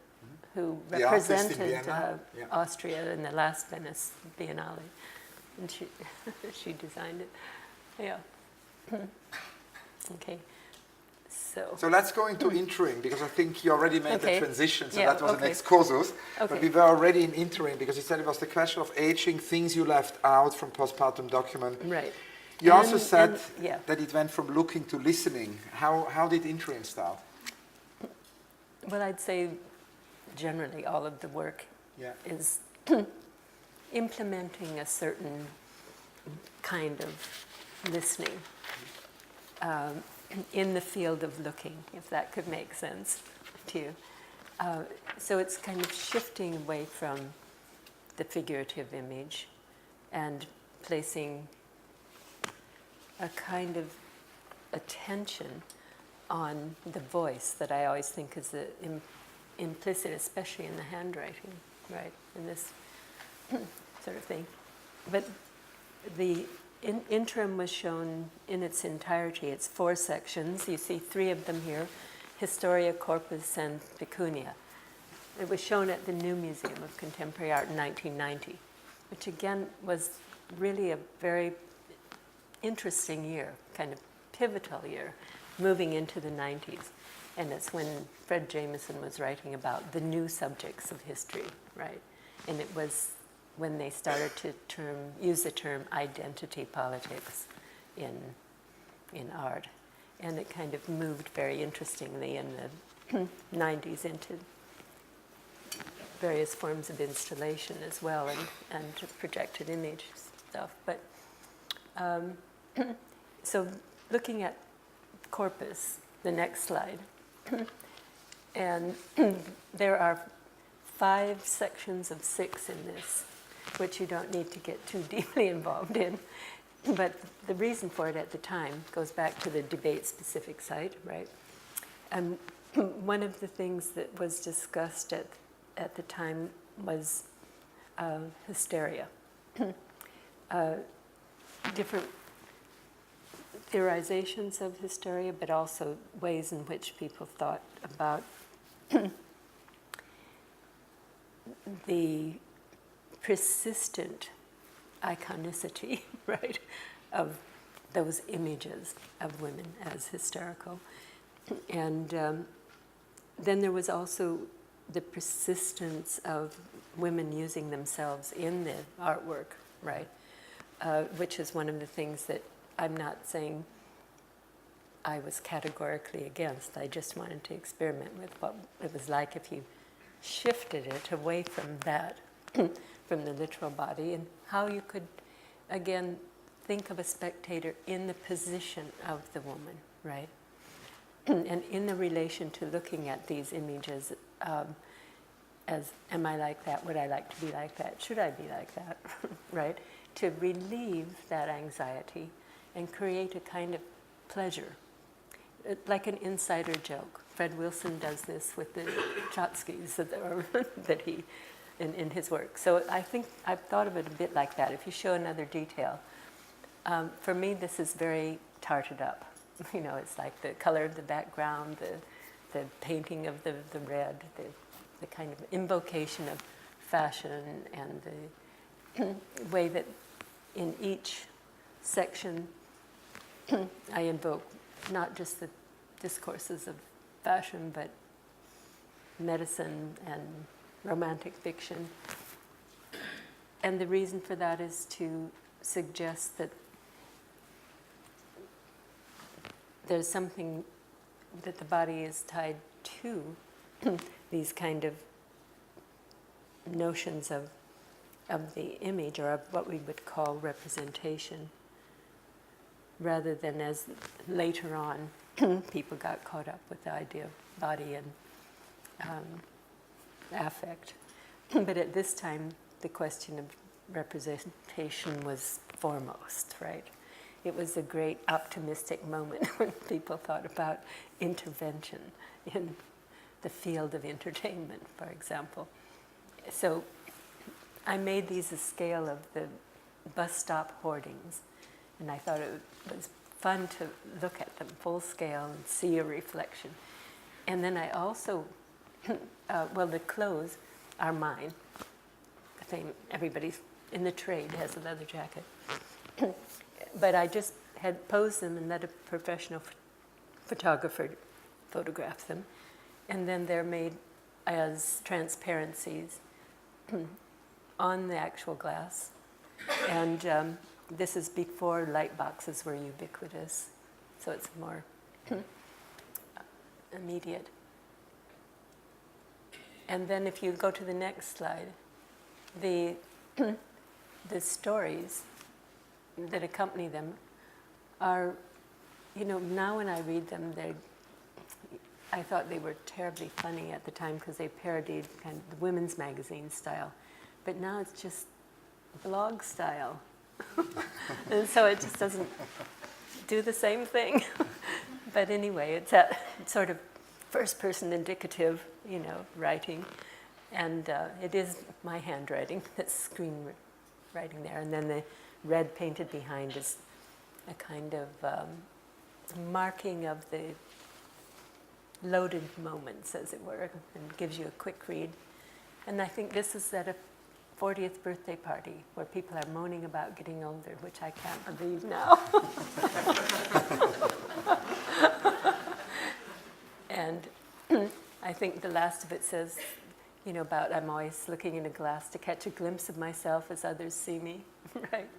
who The artist in represented Vienna. Austria in the last Venice Biennale. And she, she designed it. Yeah. Okay. So let's go into interim, because I think you already made the transition, so that was an excursus. Okay. But we were already in interim, because you said it was the question of aging, things you left out from postpartum document. Right. You also said that it went from looking to listening. How did interim start? Well, I'd say generally all of the work is implementing a certain kind of listening in the field of looking, if that could make sense to you. So it's kind of shifting away from the figurative image and placing a kind of attention on the voice that I always think is implicit, especially in the handwriting, right, in this sort of thing. But the interim was shown in its entirety. It's 4 sections. You see 3 of them here, Historia, Corpus, and Pecunia. It was shown at the New Museum of Contemporary Art in 1990, which again was really a very interesting year, kind of pivotal year, moving into the 90s. And it's when Fred Jameson was writing about the new subjects of history, right? And it was when they started to use the term identity politics in art. And it kind of moved very interestingly in the 90s into various forms of installation as well, and projected image stuff. But so looking at corpus, the next slide, and there are 5 sections of 6 in this, which you don't need to get too deeply involved in. But the reason for it at the time goes back to the debate-specific site, right? And one of the things that was discussed at the time was hysteria. Different theorizations of hysteria, but also ways in which people thought about the persistent iconicity, right, of those images of women as hysterical. And then there was also the persistence of women using themselves in the artwork, right, which is one of the things that I'm not saying I was categorically against. I just wanted to experiment with what it was like if you shifted it away from that, from the literal body, and how you could, again, think of a spectator in the position of the woman, right? And in the relation to looking at these images as, am I like that? Would I like to be like that? Should I be like that? Right? To relieve that anxiety and create a kind of pleasure, like an insider joke. Fred Wilson does this with the Chotskys that he, in his work. So I think I've thought of it a bit like that. If you show another detail, for me this is very tarted up. You know, it's like the color of the background, the painting of the red, the kind of invocation of fashion, and the way that in each section I invoke not just the discourses of fashion, but medicine and romantic fiction. And the reason for that is to suggest that there's something that the body is tied to, these kind of notions of the image, or of what we would call representation, rather than as later on people got caught up with the idea of body and affect. But at this time, the question of representation was foremost, right? It was a great optimistic moment when people thought about intervention in the field of entertainment, for example. So I made these a scale of the bus stop hoardings, and I thought it was fun to look at them full scale and see a reflection. And then I also, well, the clothes are mine. I think everybody in the trade has a leather jacket. But I just had posed them and let a professional photographer photograph them. And then they're made as transparencies on the actual glass. And this is before light boxes were ubiquitous, so it's more immediate. And then if you go to the next slide, the stories that accompany them are, now when I read them, I thought they were terribly funny at the time because they parodied kind of the women's magazine style. But now it's just blog style. And so it just doesn't do the same thing. But anyway, it's that sort of first-person indicative, writing. And it is my handwriting that's screen writing there. And then the red painted behind is a kind of marking of the loaded moments, as it were, and gives you a quick read. And I think this is at a 40th birthday party where people are moaning about getting older, which I can't believe now. And I think the last of it says, about I'm always looking in a glass to catch a glimpse of myself as others see me, right?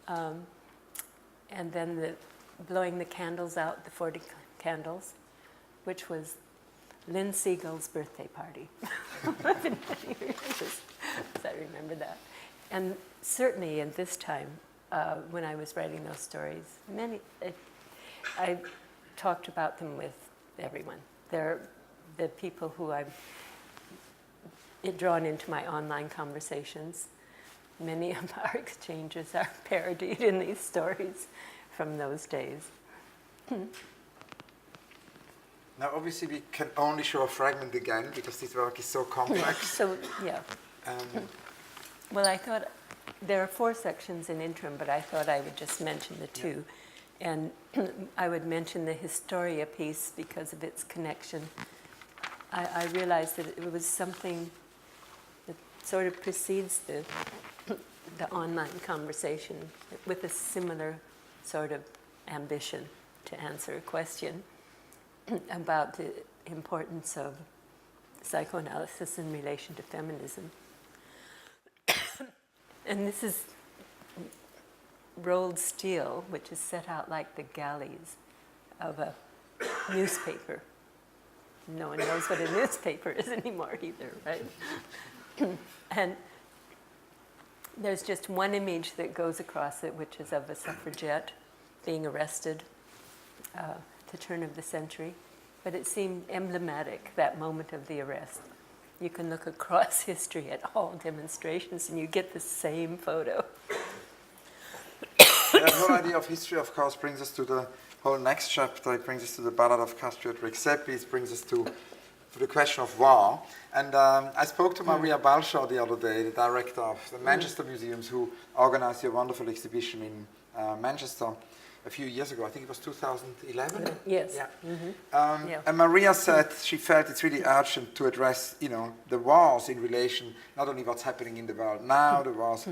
And then the blowing the candles out, the 40 candles, which was Lynn Siegel's birthday party. I've been many years, so I remember that. And certainly in this time, when I was writing those stories, I talked about them with everyone. They're the people who I've drawn into my online conversations. Many of our exchanges are parodied in these stories from those days. Now, obviously, we can only show a fragment again because this work is so complex. So, yeah. Well, I thought there are 4 sections in Interim, but I thought I would just mention the 2. Yeah. And I would mention the Historia piece because of its connection. I realized that it was something that sort of precedes the online conversation with a similar sort of ambition to answer a question about the importance of psychoanalysis in relation to feminism. And this is rolled steel, which is set out like the galleys of a newspaper. No one knows what a newspaper is anymore either, right? And there's just one image that goes across it, which is of a suffragette being arrested at the turn of the century. But it seemed emblematic, that moment of the arrest. You can look across history at all demonstrations and you get the same photo. The whole idea of history, of course, brings us to the whole next chapter. It brings us to the Ballad of Castriot Rexepi. It brings us to the question of war. And I spoke to Maria Balshaw the other day, the director of the Manchester Museums, who organized a wonderful exhibition in Manchester a few years ago. I think it was 2011. Yes. Yeah. Mm-hmm. And Maria said she felt it's really urgent to address, the wars in relation, not only what's happening in the world now, the wars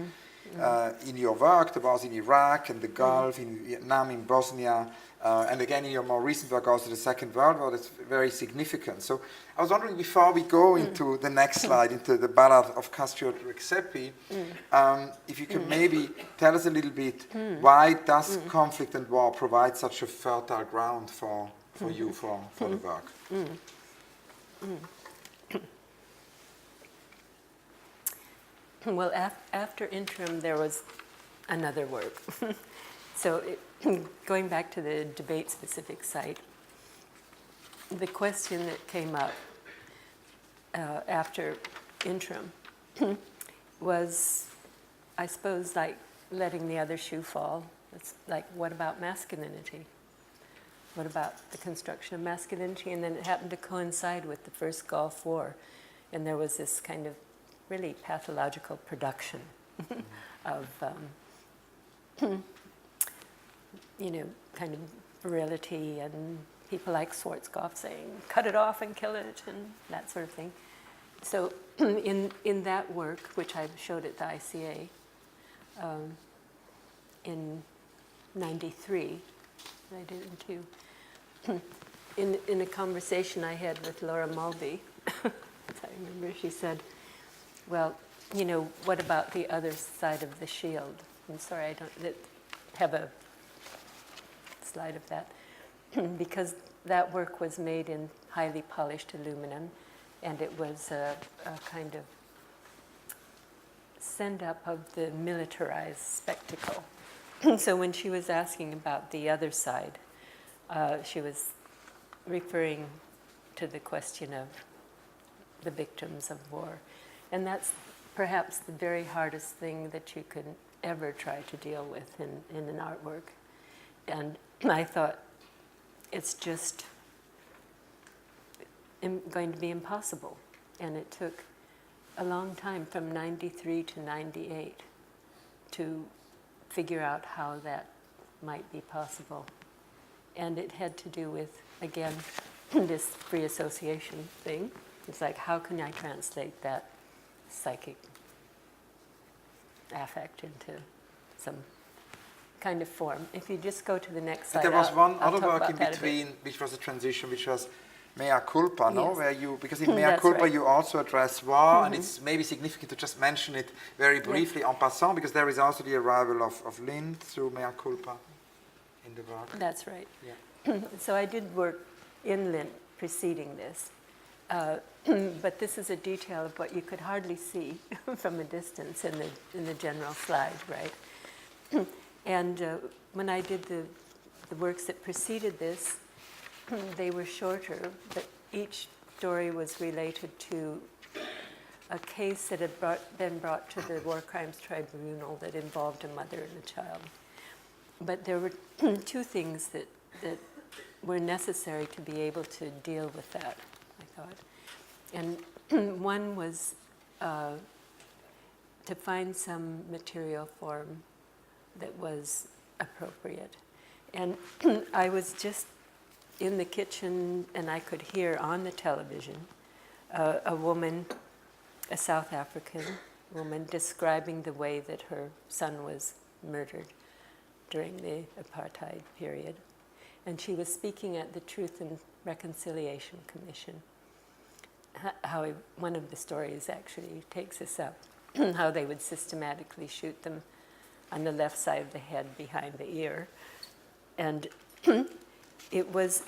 in your work, the wars in Iraq and the Gulf, in Vietnam, in Bosnia, and again in your more recent work also the Second World War. That's very significant. So I was wondering, before we go into the next slide, into the Ballad of Castriot Rexepi, if you can maybe tell us a little bit, why does conflict and war provide such a fertile ground for you, for the work? Well, after Interim, there was another work. So going back to the debate-specific site, the question that came up after Interim was, I suppose, like letting the other shoe fall. It's like, what about masculinity? What about the construction of masculinity? And then it happened to coincide with the first Gulf War. And there was this kind of really pathological production of, kind of virility, and people like Schwarzkopf saying, cut it off and kill it, and that sort of thing. So in that work, which I showed at the ICA in '93, I did it too, in a conversation I had with Laura Mulvey, I remember she said, well, what about the other side of the shield? I'm sorry, I don't have a slide of that. Because that work was made in highly polished aluminum, and it was a kind of send-up of the militarized spectacle. So when she was asking about the other side, she was referring to the question of the victims of war. And that's perhaps the very hardest thing that you could ever try to deal with in an artwork. And I thought, it's just going to be impossible. And it took a long time, from '93 to '98, to figure out how that might be possible. And it had to do with, again, this free association thing. It's like, how can I translate that psychic affect into some kind of form? If you just go to the next slide. There was one I'll other talk work about in that a between, bit. which was a transition, which was Mea Culpa, no? Yes. Where you, because in Mea That's Culpa right. you also address war, and it's maybe significant to just mention it very briefly en passant, because there is also the arrival of Lind through Mea Culpa in the work. That's right. Yeah. So I did work in Lint preceding this. But this is a detail of what you could hardly see from a distance in the general slide, right? And when I did the works that preceded this, they were shorter, but each story was related to a case that had been brought to the War Crimes Tribunal that involved a mother and a child. But there were two things that were necessary to be able to deal with that, I thought. And one was to find some material form that was appropriate. And I was just in the kitchen, and I could hear on the television a woman, a South African woman, describing the way that her son was murdered during the apartheid period. And she was speaking at the Truth and Reconciliation Commission. How one of the stories actually takes this up, how they would systematically shoot them on the left side of the head behind the ear. And it was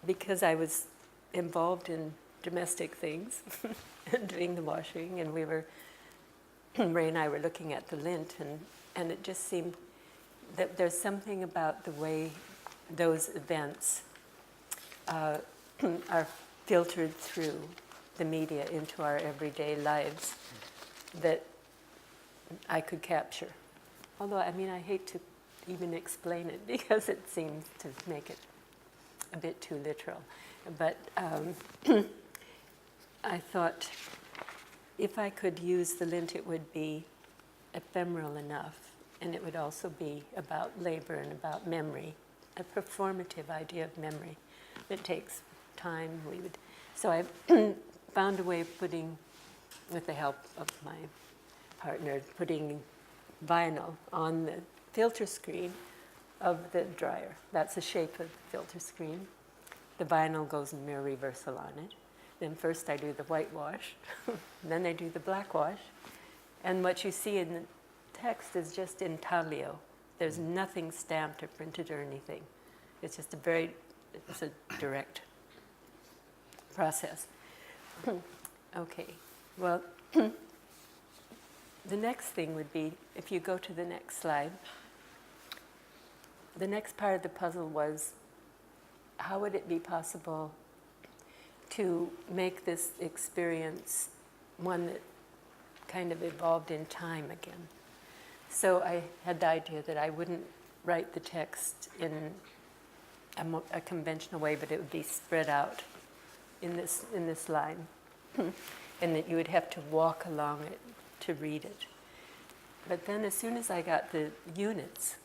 because I was involved in domestic things and doing the washing, and Ray and I were looking at the lint, and it just seemed that there's something about the way those events are filtered through the media into our everyday lives that I could capture. Although, I mean, I hate to even explain it because it seems to make it a bit too literal. But I thought if I could use the lint, it would be ephemeral enough, and it would also be about labor and about memory, a performative idea of memory that takes time. So I found a way of putting, with the help of my partner, putting vinyl on the filter screen of the dryer. That's the shape of the filter screen. The vinyl goes in mirror reversal on it. Then first I do the whitewash, then I do the blackwash, and what you see in the text is just intaglio. There's nothing stamped or printed or anything. It's just it's a direct process. Okay, well, the next thing would be, if you go to the next slide, the next part of the puzzle was, how would it be possible to make this experience one that kind of evolved in time again. So I had the idea that I wouldn't write the text in a conventional way, but it would be spread out in this line, and that you would have to walk along it to read it. But then as soon as I got the units,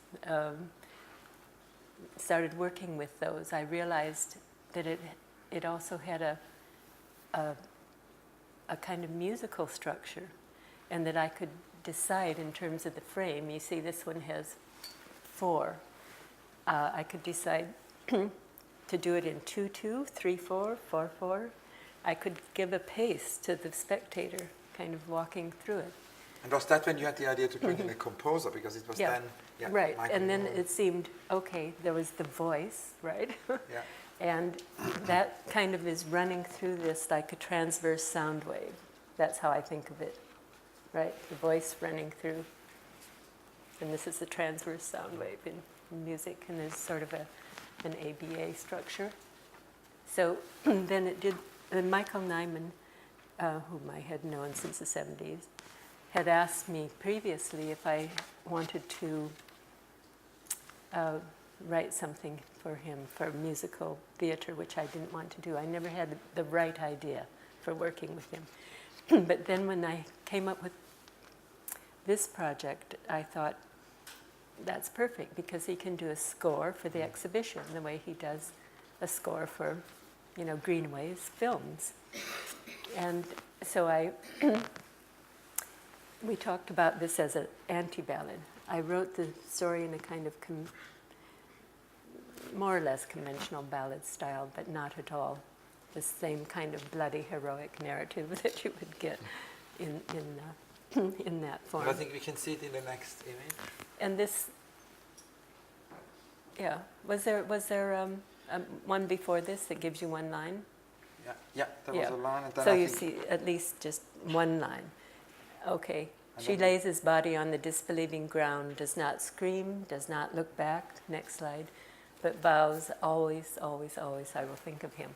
started working with those, I realized that it also had a kind of musical structure, and that I could decide in terms of the frame. You see, this one has 4. I could decide to do it in 2/2, 3/4, 4/4. I could give a pace to the spectator, kind of walking through it. And was that when you had the idea to bring in a composer? Because it was then... Yeah, right. Michael And then Moore. it seemed, okay, there was the voice, right? Yeah. And that kind of is running through this like a transverse sound wave. That's how I think of it, right? The voice running through. And this is the transverse sound wave in music, and there's sort of an ABA structure. So then Michael Nyman, whom I had known since the 70s, had asked me previously if I wanted to write something for him for musical theater, which I didn't want to do. I never had the right idea for working with him. But then when I came up with this project, I thought, that's perfect, because he can do a score for the exhibition the way he does a score for, Greenaway's films. And so we talked about this as an anti-ballad. I wrote the story in a kind of more or less conventional ballad style, but not at all the same kind of bloody heroic narrative that you would get in that form. But I think we can see it in the next image. And this, was there one before this that gives you one line? Yeah, there was a line. And then So I you think see at least just one line. Okay. And She then- lays his body on the disbelieving ground, does not scream, does not look back, next slide, but vows, always, always, always, I will think of him.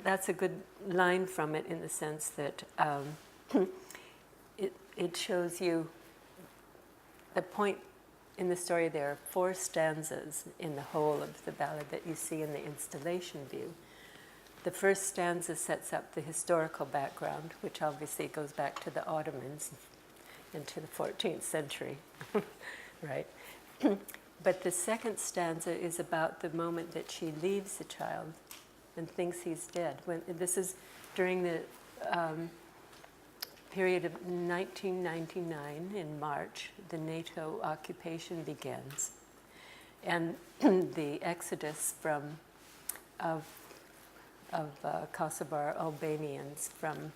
That's a good line from it, in the sense that it shows you the point in the story. There are 4 stanzas in the whole of the ballad that you see in the installation view. The first stanza sets up the historical background, which obviously goes back to the Ottomans into the 14th century, right? But the second stanza is about the moment that she leaves the child and thinks he's dead. This is during the period of 1999, in March, the NATO occupation begins. And the exodus of Kosovar Albanians from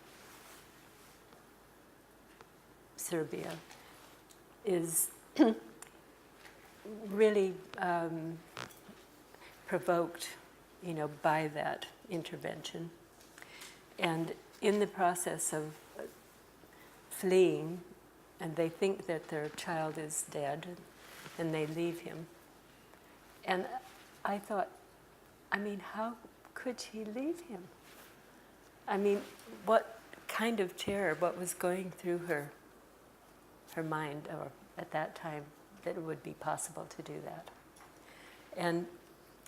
Serbia is really provoked, by that intervention. And in the process of fleeing, and they think that their child is dead, and they leave him. And I thought, how could she leave him? What kind of terror, what was going through her mind, or at that time, that it would be possible to do that. And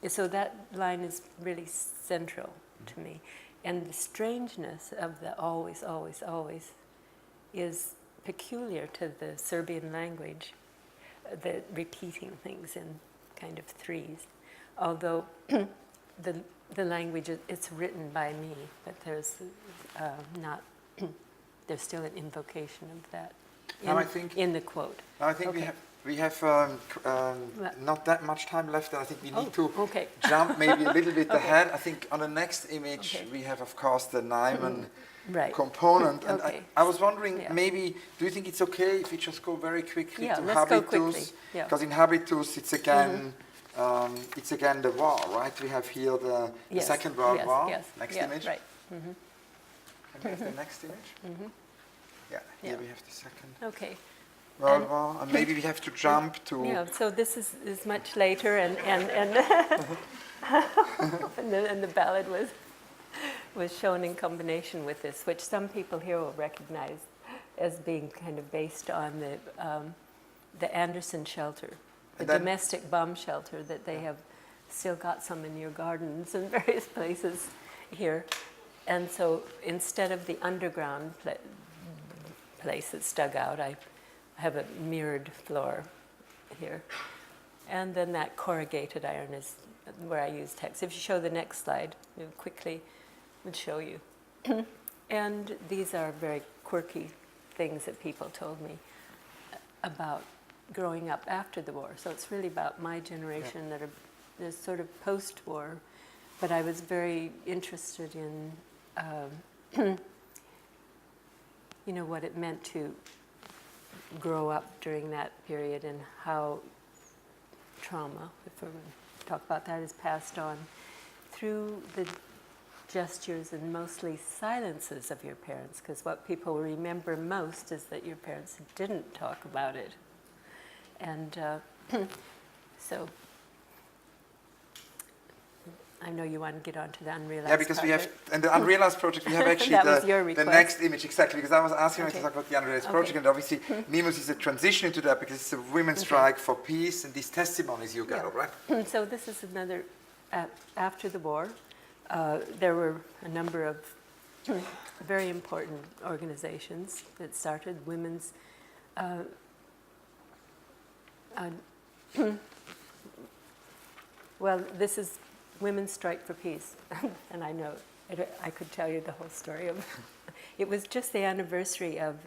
so that line is really central to me. And the strangeness of the always, always, always is peculiar to the Serbian language, the repeating things in kind of threes. Although the language, it's written by me, but there's there's still an invocation of that in the quote. I think Okay. we have not that much time left, and I think we need to okay. jump maybe a little bit Okay. ahead. I think on the next image Okay. we have, of course, the Nyman Right. component. And Okay. I was wondering, Yeah. maybe, do you think it's okay if we just go very quickly Yeah, to let's go habitus? quickly. Yeah. Because in habitus it's again the war, right? We have here the Yes. Second World War. Yes. Next Yeah, image. right. Can we have the next image? Yeah, here Yeah. we have the Second Okay. World War, and maybe we have to jump to... Yeah, so this is much later, and and the ballad was shown in combination with this, which some people here will recognize as being kind of based on the Anderson shelter, the domestic bomb shelter that they have still got some in your gardens and various places here. And so instead of the underground place that's dug out, I have a mirrored floor here. And then that corrugated iron is where I use text. If you show the next slide, it quickly would show you. And these are very quirky things that people told me about growing up after the war. So it's really about my generation that are sort of post-war. But I was very interested in, you know, what it meant to grow up during that period and how trauma, if we're going to talk about that, is passed on through the gestures and mostly silences of your parents, because what people remember most is that your parents didn't talk about it. And so I know you want to get on to the unrealized project. Because we have, and the unrealized project, we have actually the next image, exactly, because I was asking you to talk about the unrealized project, and obviously Nemus is a transition into that because it's a women's strike for peace and these testimonies you got, right? So this is another, after the war, there were a number of very important organizations that started women's well, this is Women's Strike for Peace, and I know I could tell you the whole story of it was just the anniversary of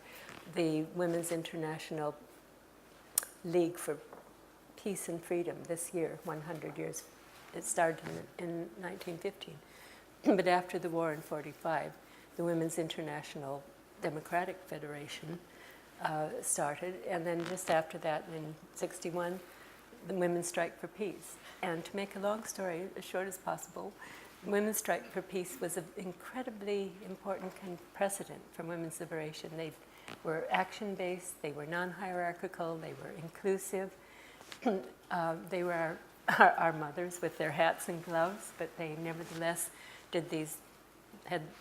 the Women's International League for Peace and Freedom this year, 100 years. It started in 1915. But after the war in 45, the Women's International Democratic Federation started, and then just after that, in 61, the Women's Strike for Peace. And to make a long story as short as possible, Women's Strike for Peace was an incredibly important kind of precedent for women's liberation. They were action-based, they were non-hierarchical, they were inclusive. They were our mothers with their hats and gloves, but they nevertheless had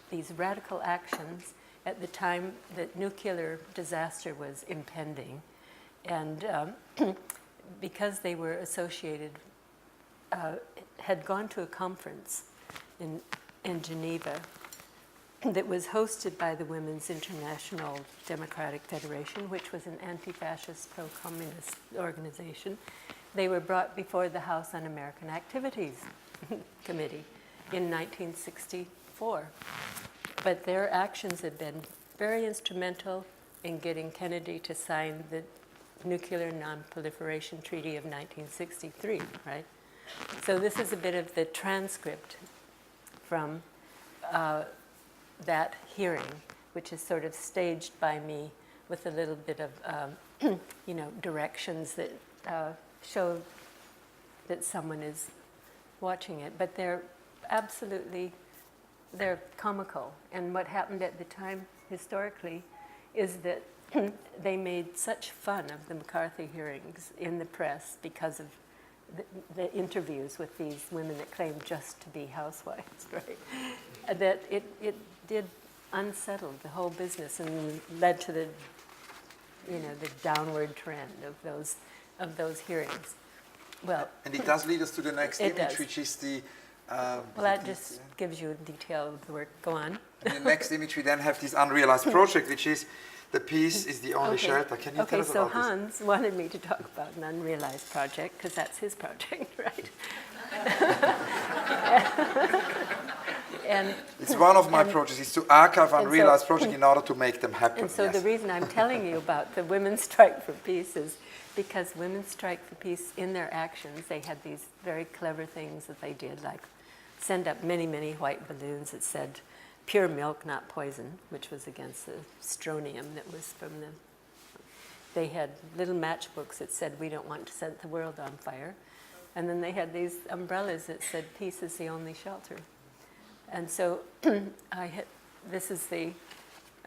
these radical actions at the time that nuclear disaster was impending. And because they were associated, had gone to a conference in Geneva that was hosted by the Women's International Democratic Federation, which was an anti-fascist, pro-communist organization. They were brought before the House Un-American Activities Committee in 1964. But their actions had been very instrumental in getting Kennedy to sign the Nuclear Non-Proliferation Treaty of 1963, right? So this is a bit of the transcript from that hearing, which is sort of staged by me with a little bit of, directions that show that someone is watching it. But they're comical. And what happened at the time, historically, is that they made such fun of the McCarthy hearings in the press because of the interviews with these women that claimed just to be housewives, right? That it did unsettle the whole business and led to the downward trend of those hearings. Well, and it does lead us to the next image, which is the. That just gives you a detail of the work. Go on. In the next image, we then have this unrealized project, which is the peace is the only shelter. Can you tell us about this? Okay, so Hans wanted me to talk about an unrealized project because that's his project, right? And it's one of my projects, is to archive unrealized projects in order to make them happen. And so the reason I'm telling you about the Women's Strike for Peace is because Women's Strike for Peace, in their actions, they had these very clever things that they did, like send up many, many white balloons that said, pure milk, not poison, which was against the strontium that was from the... They had little matchbooks that said, we don't want to set the world on fire. And then they had these umbrellas that said, peace is the only shelter. And so this is the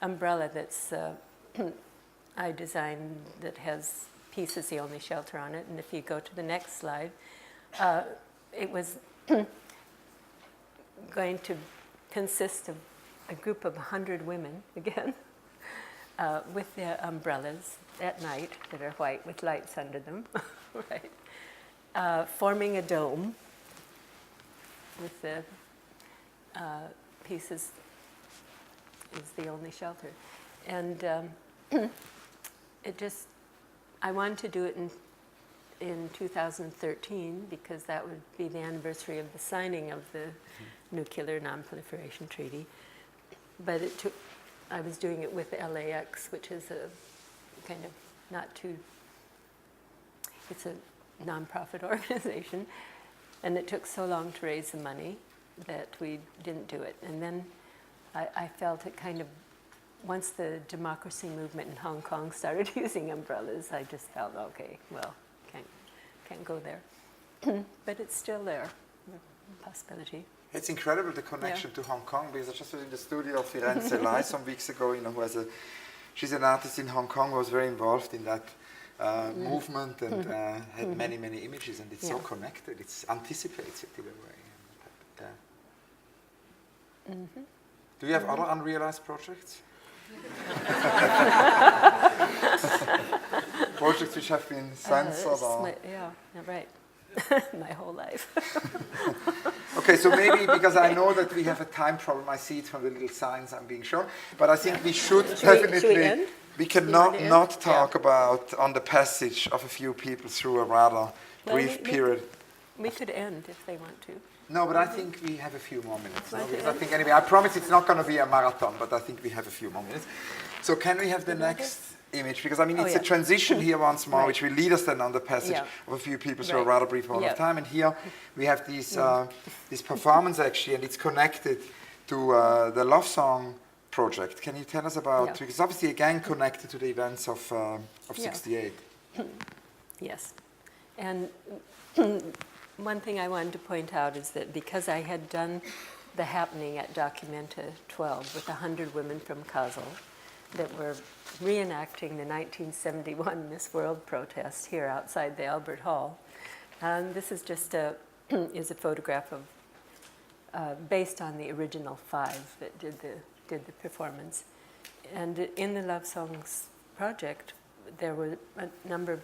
umbrella that's I designed that has peace is the only shelter on it. And if you go to the next slide, it was going to consist of a group of 100 women, again, with the umbrellas at night that are white with lights under them, right? Forming a dome with the pieces is the only shelter. And I wanted to do it in 2013 because that would be the anniversary of the signing of the Nuclear Non-Proliferation Treaty. But I was doing it with LAX, which is a kind of it's a nonprofit organization. And it took so long to raise the money that we didn't do it. And then I felt it kind of, once the democracy movement in Hong Kong started using umbrellas, I just felt, okay, well, can't go there. But it's still there, a possibility. It's incredible, the connection to Hong Kong, because I just was in the studio of Firenze Lai some weeks ago, she's an artist in Hong Kong who was very involved in that movement and had many, many images, and it's so connected, it anticipates it in a way. Do you have other unrealized projects? Projects which have been censored? Right. My whole life. Okay, so maybe, because I know that we have a time problem, I see it from the little signs I'm being shown, but I think we should definitely, we cannot not talk about on the passage of a few people through a rather brief period. We could end if they want to. No, but I think we have a few more minutes. No? Because I think, anyway, I promise it's not going to be a marathon, but I think we have a few more minutes. So can we have the next image? Because, I mean, it's a transition here once more, which will lead us then on the passage of a few people through a rather brief amount of time. And here we have these, this performance, actually, and it's connected to the Love Song project. Can you tell us about, because obviously, again, connected to the events of 68. Yes. And one thing I wanted to point out is that because I had done the happening at Documenta 12 with 100 women from Kassel that were reenacting the 1971 Miss World protest here outside the Albert Hall. This is just is a photograph of based on the original 5 that did the performance. And in the Love Songs project, there were a number of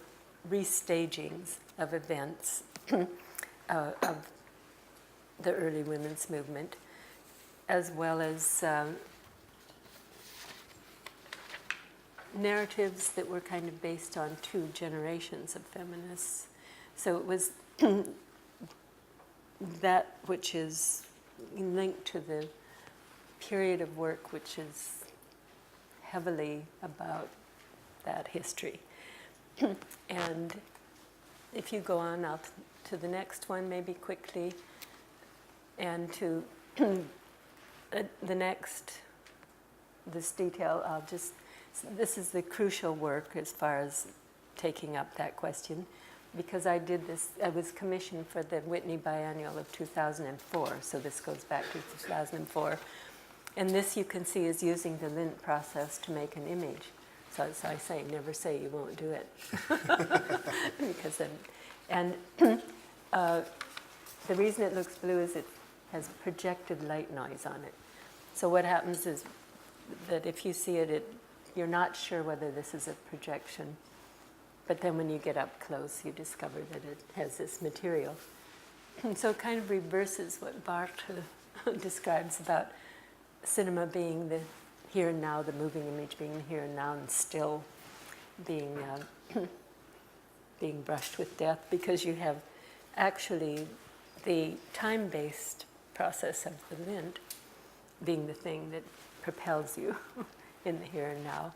restagings of events of the early women's movement, as well as narratives that were kind of based on 2 generations of feminists. So it was that which is linked to the period of work which is heavily about that history. And if you go on out to the next one, maybe quickly, and to this detail, this is the crucial work as far as taking up that question, because I did this, I was commissioned for the Whitney Biennial of 2004, so this goes back to 2004. And this you can see is using the lint process to make an image. So I say, never say you won't do it. Because then, and the reason it looks blue is it has projected light noise on it. So what happens is that if you see it, you're not sure whether this is a projection, but then when you get up close, you discover that it has this material. And so it kind of reverses what Barthes describes about cinema being the here and now, the moving image being the here and now, and still being being brushed with death, because you have actually the time-based process of the lint being the thing that propels you in the here and now,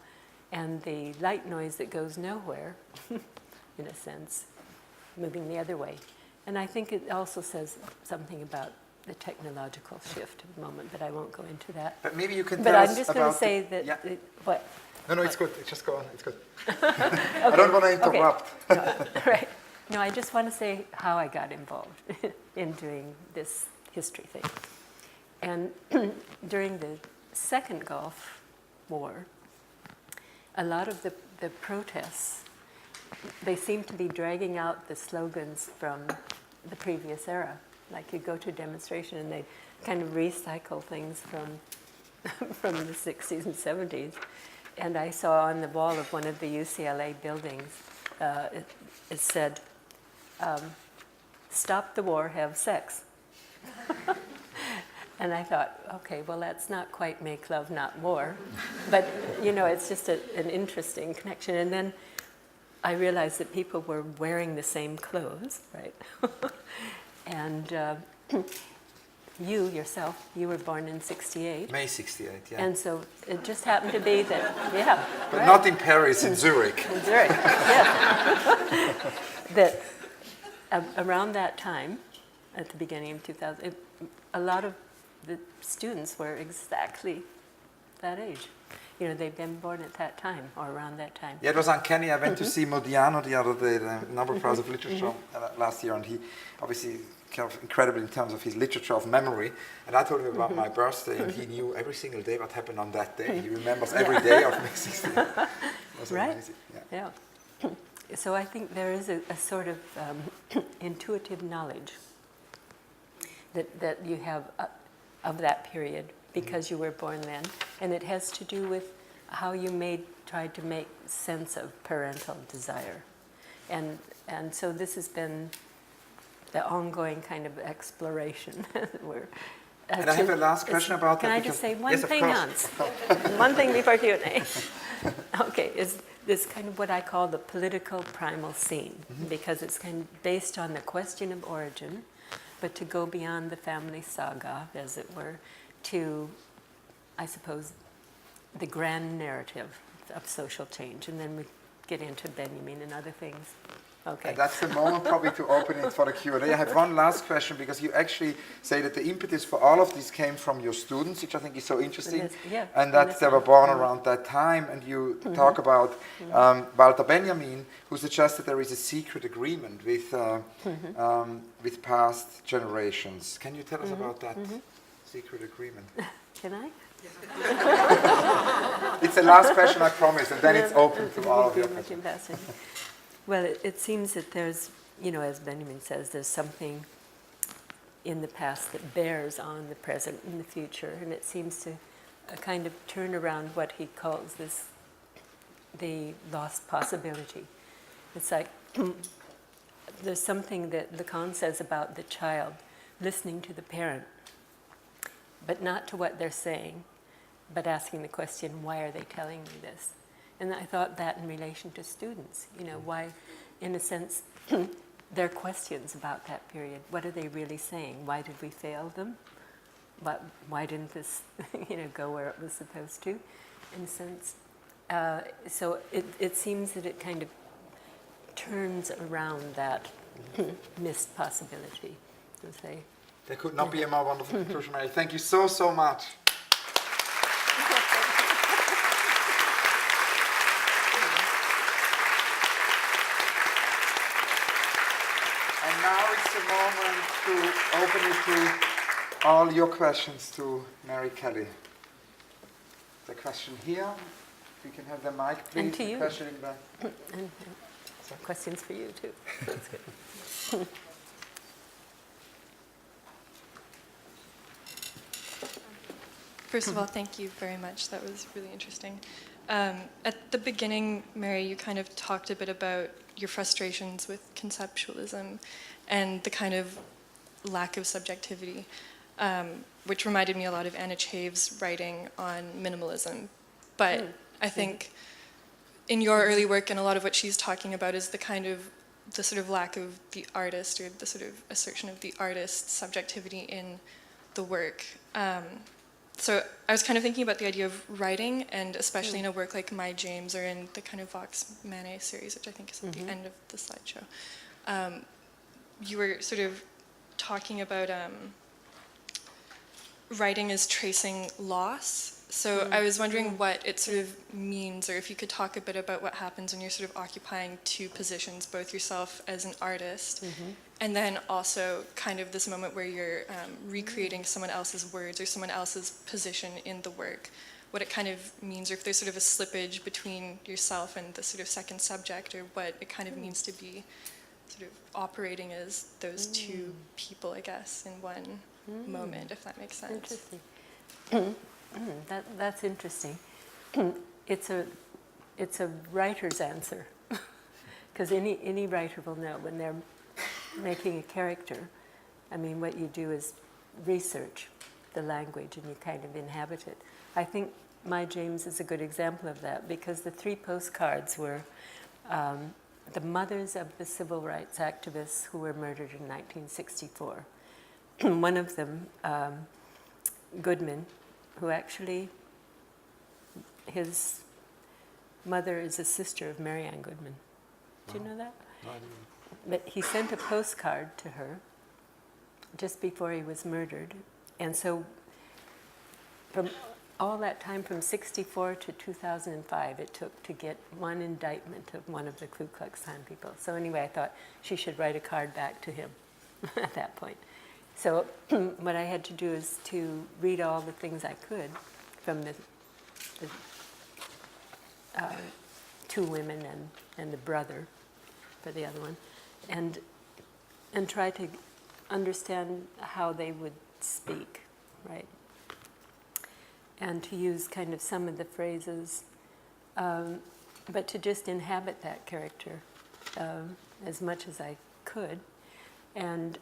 and the light noise that goes nowhere, in a sense, moving the other way. And I think it also says something about the technological shift of the moment, but I won't go into that. But maybe you can tell us I'm just going to say that, what? No, it's good. Just go on. It's good. Okay. I don't want to interrupt. Okay. No, right. No, I just want to say how I got involved in doing this history thing. And during the Second Gulf War, a lot of the protests, they seem to be dragging out the slogans from the previous era. Like you go to a demonstration and they kind of recycle things from the 60s and 70s. and I saw on the wall of one of the UCLA buildings, it said, "Stop the war, have sex." And I thought, okay, well, that's not quite make love, not war. But, you know, it's just an interesting connection. And then I realized that people were wearing the same clothes, right? And you yourself, you were born in 68. May 68, yeah. And so it just happened to be that, yeah. But right. not in Paris, in Zurich. In Zurich, yeah. That around that time, at the beginning of 2000, a lot of the students were exactly that age. You know, they've been born at that time or around that time. Yeah, it was uncanny. I went to see Modiano the other day, the Nobel Prize of Literature last year, and he obviously kind of incredible in terms of his literature of memory. And I told him about my birthday, and he knew every single day what happened on that day. He remembers every day of May 68. It was Right? amazing. Yeah. Yeah. So I think there is a sort of intuitive knowledge that you have of that period because you were born then, and it has to do with how you tried to make sense of parental desire, and so this has been the ongoing kind of exploration. And I have a last question about can that. I just say one yes, of thing, course. Hans? One thing before Q&A. Okay, is this kind of what I call the political primal scene, because it's kind of based on the question of origin, but to go beyond the family saga, as it were, to, I suppose, the grand narrative of social change. And then we get into Benjamin and other things. Okay. And that's the moment probably to open it for the Q&A. I have one last question, because you actually say that the impetus for all of this came from your students, which I think is so interesting, and that they were born around that time. And you talk about Walter Benjamin, who suggested there is a secret agreement with past generations. Can you tell us about that secret agreement? Can I? It's the last question, I promise, and then it's open to all of your questions. Well, it seems that there's, you know, as Benjamin says, there's something in the past that bears on the present and the future, and it seems to kind of turn around what he calls the lost possibility. It's like there's something that Lacan says about the child listening to the parent, but not to what they're saying, but asking the question, why are they telling me this? And I thought that in relation to students, you know, why, in a sense, their questions about that period. What are they really saying? Why did we fail them? Why didn't this, you know, go where it was supposed to? In a sense, so it seems that it kind of turns around that missed possibility. Say, There could not be a more wonderful conclusion, Mary. Thank you so, so much. And now it's the moment to open it to all your questions to Mary Kelly. The question here. If you can have the mic, please. And to you. The question in the back. and questions for you too. That's good. First of all, thank you very much. That was really interesting. At the beginning, Mary, you kind of talked a bit about your frustrations with conceptualism and the kind of lack of subjectivity, which reminded me a lot of Anna Chave's writing on minimalism. But I think in your early work and a lot of what she's talking about is the sort of lack of the artist, or the sort of assertion of the artist's subjectivity in the work. So I was kind of thinking about the idea of writing, and especially in a work like My James, or in the kind of Vox Mane series, which I think is at the end of the slideshow. You were sort of talking about writing as tracing loss. So I was wondering what it sort of means, or if you could talk a bit about what happens when you're sort of occupying two positions, both yourself as an artist, and then also kind of this moment where you're recreating someone else's words or someone else's position in the work, what it kind of means, or if there's sort of a slippage between yourself and the sort of second subject, or what it kind of means to be sort of operating as those two people, I guess, in one moment, if that makes sense. Interesting. That's interesting. it's a writer's answer, because any writer will know when they're making a character. I mean, what you do is research the language and you kind of inhabit it. I think My James is a good example of that, because the 3 postcards were the mothers of the civil rights activists who were murdered in 1964. One of them, Goodman, who actually, his mother is a sister of Mary Ann Goodman. Do you know that? No, I didn't. But he sent a postcard to her just before he was murdered. And so from all that time, from 64 to 2005, it took to get one indictment of one of the Ku Klux Klan people. So anyway, I thought she should write a card back to him at that point. So what I had to do is to read all the things I could from the 2 women and the brother for the other one, and try to understand how they would speak, right? And to use kind of some of the phrases, but to just inhabit that character as much as I could, and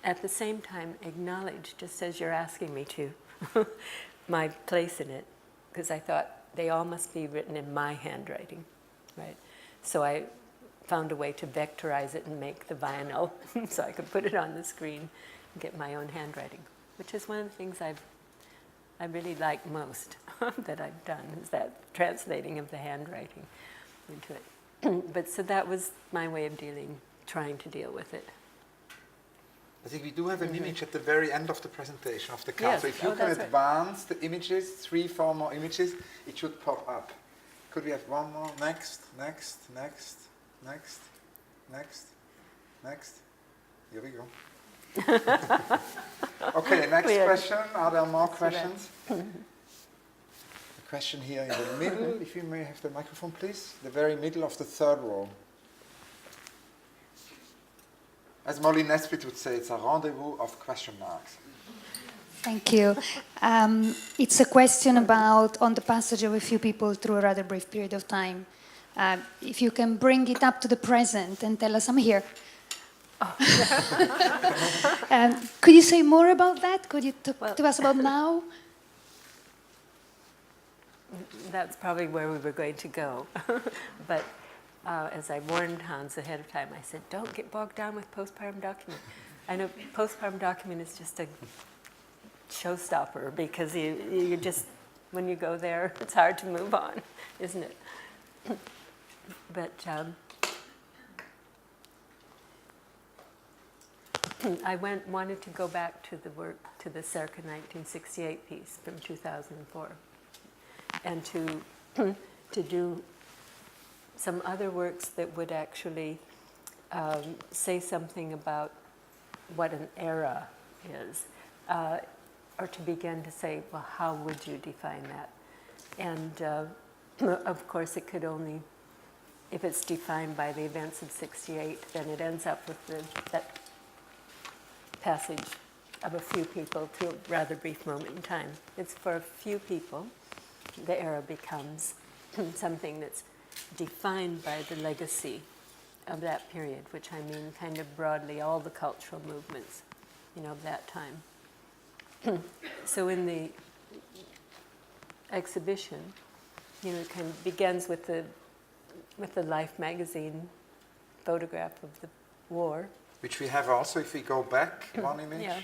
at the same time acknowledge, just as you're asking me to, my place in it, because I thought they all must be written in my handwriting, right? So I found a way to vectorize it and make the vinyl so I could put it on the screen and get my own handwriting, which is one of the things I really like most that I've done, is that translating of the handwriting into it. But so that was my way of trying to deal with it. I think we do have an image at the very end of the presentation of the card. Yes. So if you can advance the images, 3, 4 more images, it should pop up. Could we have one more? Next, next, next, next, next, next. Here we go. Okay, next question. Are there more questions? A question here in the middle, if you may have the microphone, please. The very middle of the 3rd row. As Molly Nesbitt would say, it's a rendezvous of question marks. Thank you. It's a question about on the passage of a few people through a rather brief period of time. If you can bring it up to the present and tell us, I'm here. Oh. Could you say more about that? Could you talk to us about now? That's probably where we were going to go. But as I warned Hans ahead of time, I said, don't get bogged down with postpartum document. I know postpartum document is just a showstopper, because you just, when you go there, it's hard to move on, isn't it? But I wanted to go back to the work, to the circa 1968 piece from 2004, and to do some other works that would actually say something about what an era is, or to begin to say, well, how would you define that? And of course, it could only, if it's defined by the events of 68, then it ends up with that passage of a few people to a rather brief moment in time. It's for a few people, the era becomes something that's defined by the legacy of that period, which I mean kind of broadly all the cultural movements, of that time. So in the exhibition, it kind of begins with the Life magazine photograph of the war. Which we have also, if we go back one image. Yeah.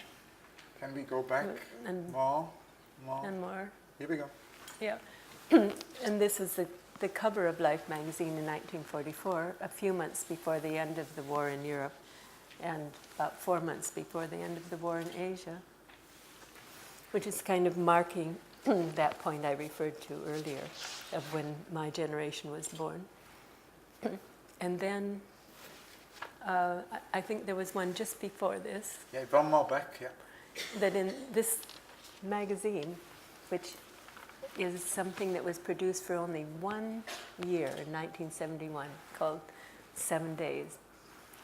Can we go back and more? And more. Here we go. Yeah. And this is the cover of Life magazine in 1944, a few months before the end of the war in Europe, and about 4 months before the end of the war in Asia, which is kind of marking that point I referred to earlier of when my generation was born. And then I think there was one just before this. Yeah, one more back, yeah. That in this magazine, which is something that was produced for only 1 year in 1971, called 7 Days.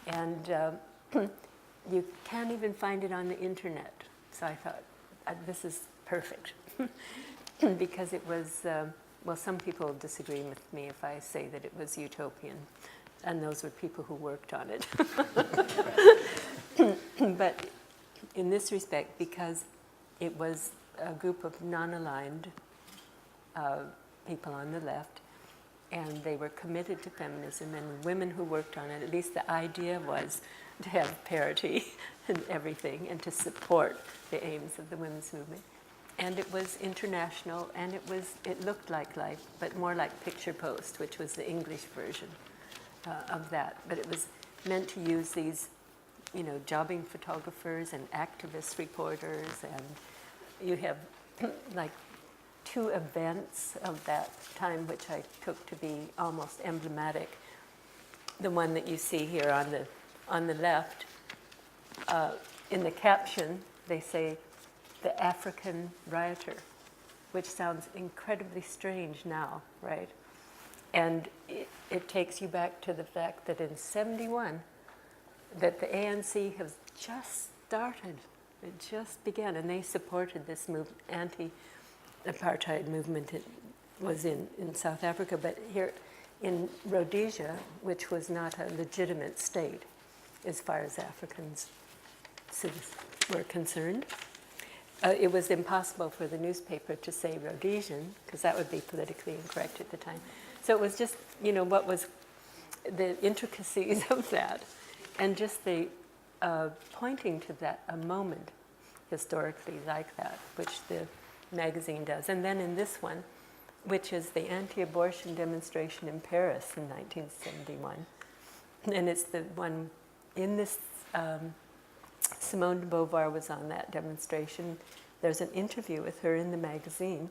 And you can't even find it on the internet. So I thought, this is perfect. Because it was well, some people disagree with me if I say that it was utopian, and those were people who worked on it. But in this respect, because it was a group of non-aligned people on the left, and they were committed to feminism, and women who worked on it, at least the idea was to have parity and everything, and to support the aims of the women's movement. And it was international, and it looked like Life, but more like Picture Post, which was the English version of that. But it was meant to use these, jobbing photographers and activist reporters, and you have like 2 events of that time which I took to be almost emblematic. The one that you see here on the left, in the caption, they say, "The African Rioter," which sounds incredibly strange now, right? And it takes you back to the fact that in '71, that the ANC has just started. It just began, and they supported this anti-apartheid movement. It was in South Africa, but here in Rhodesia, which was not a legitimate state as far as Africans were concerned, it was impossible for the newspaper to say Rhodesian, because that would be politically incorrect at the time. So it was just, what was the intricacies of that, and just the pointing to that, a moment historically like that, which the magazine does. And then in this one, which is the anti-abortion demonstration in Paris in 1971, and it's the one in this, Simone de Beauvoir was on that demonstration. There's an interview with her in the magazine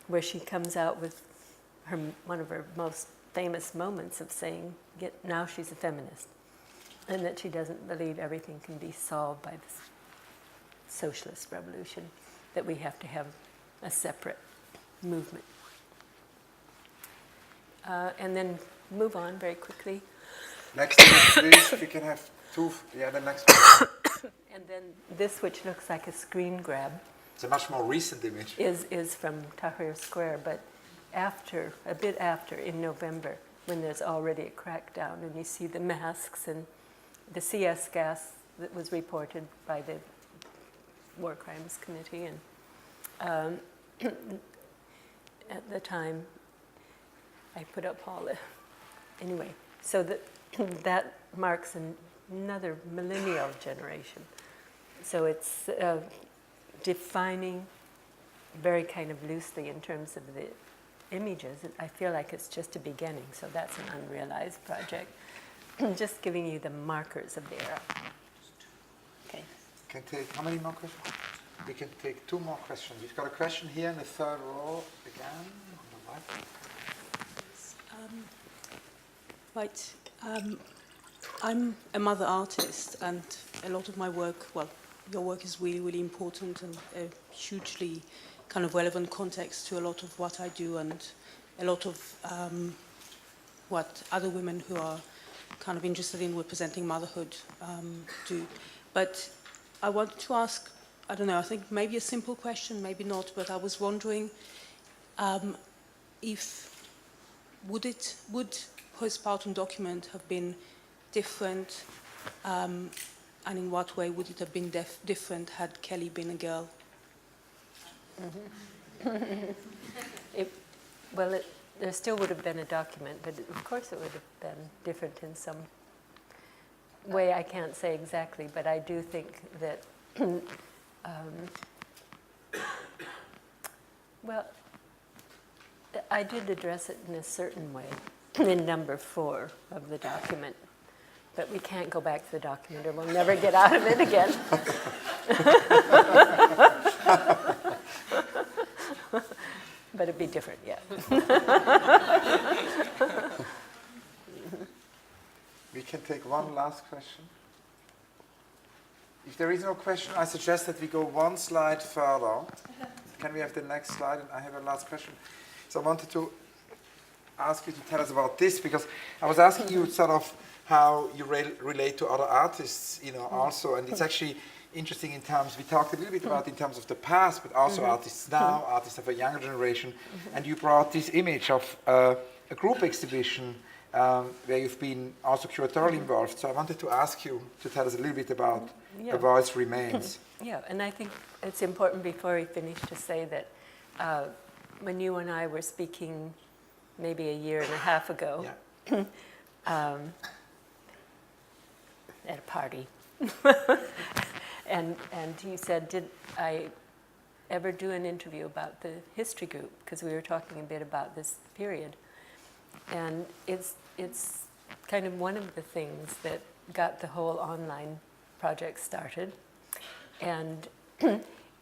where she comes out with one of her most famous moments of saying, now she's a feminist, and that she doesn't believe everything can be solved by this socialist revolution, that we have to have a separate movement. And then move on very quickly. Next image, please, if you can have 2, the next one. And then this, which looks like a screen grab, It's a much more recent image. is from Tahrir Square, but a bit after, in November, when there's already a crackdown, and you see the masks and the CS gas that was reported by the War Crimes Committee, and at the time, I put up all the, anyway, so that marks another millennial generation. So it's defining very kind of loosely in terms of the images. I feel like it's just a beginning, so that's an unrealized project. Just giving you the markers of the era. Okay. Can take, how many more questions? We can take 2 more questions. We've got a question here in the 3rd row again, on the right. I'm a mother artist, and a lot of my work, your work is really, really important and a hugely kind of relevant context to a lot of what I do and a lot of what other women who are kind of interested in representing motherhood do. But I want to ask, I don't know, I think maybe a simple question, maybe not, but I was wondering if would postpartum document have been different, and in what way would it have been different had Kelly been a girl? There still would have been a document, but of course it would have been different in some way. I can't say exactly, but I do think that, I did address it in a certain way in number 4 of the document, but we can't go back to the document or we'll never get out of it again. But it'd be different, yeah. We can take one last question. If there is no question, I suggest that we go 1 slide further. Can we have the next slide? And I have a last question. So I wanted to ask you to tell us about this, because I was asking you sort of how you relate to other artists, also, and it's actually interesting in terms, we talked a little bit about in terms of the past, but also artists now, artists of a younger generation, and you brought this image of a group exhibition where you've been also curatorially involved. So I wanted to ask you to tell us a little bit about A Voice Remains. Yeah, and I think it's important before we finish to say that when you and I were speaking maybe a year and a half ago at a party, and you said, did I ever do an interview about the history group? Because we were talking a bit about this period. And it's kind of one of the things that got the whole online project started. And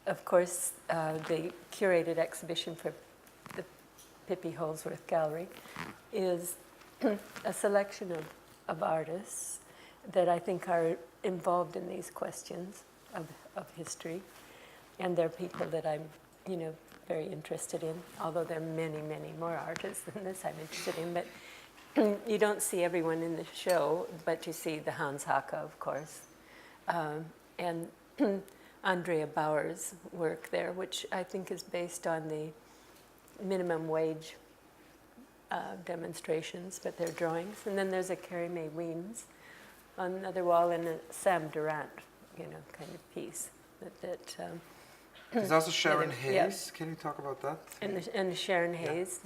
of course, the curated exhibition for the Pippi Holsworth Gallery is a selection of artists that I think are involved in these questions of history. And they're people that I'm, very interested in, although there are many, many more artists than this I'm interested in. But you don't see everyone in the show, but you see the Hans Hake, of course, and Andrea Bauer's work there, which I think is based on the minimum wage demonstrations, but they're drawings. And then there's a Carrie Mae Weems on another wall, and a Sam Durant, kind of piece that There's also Sharon Hayes. Can you talk about that? And Sharon Hayes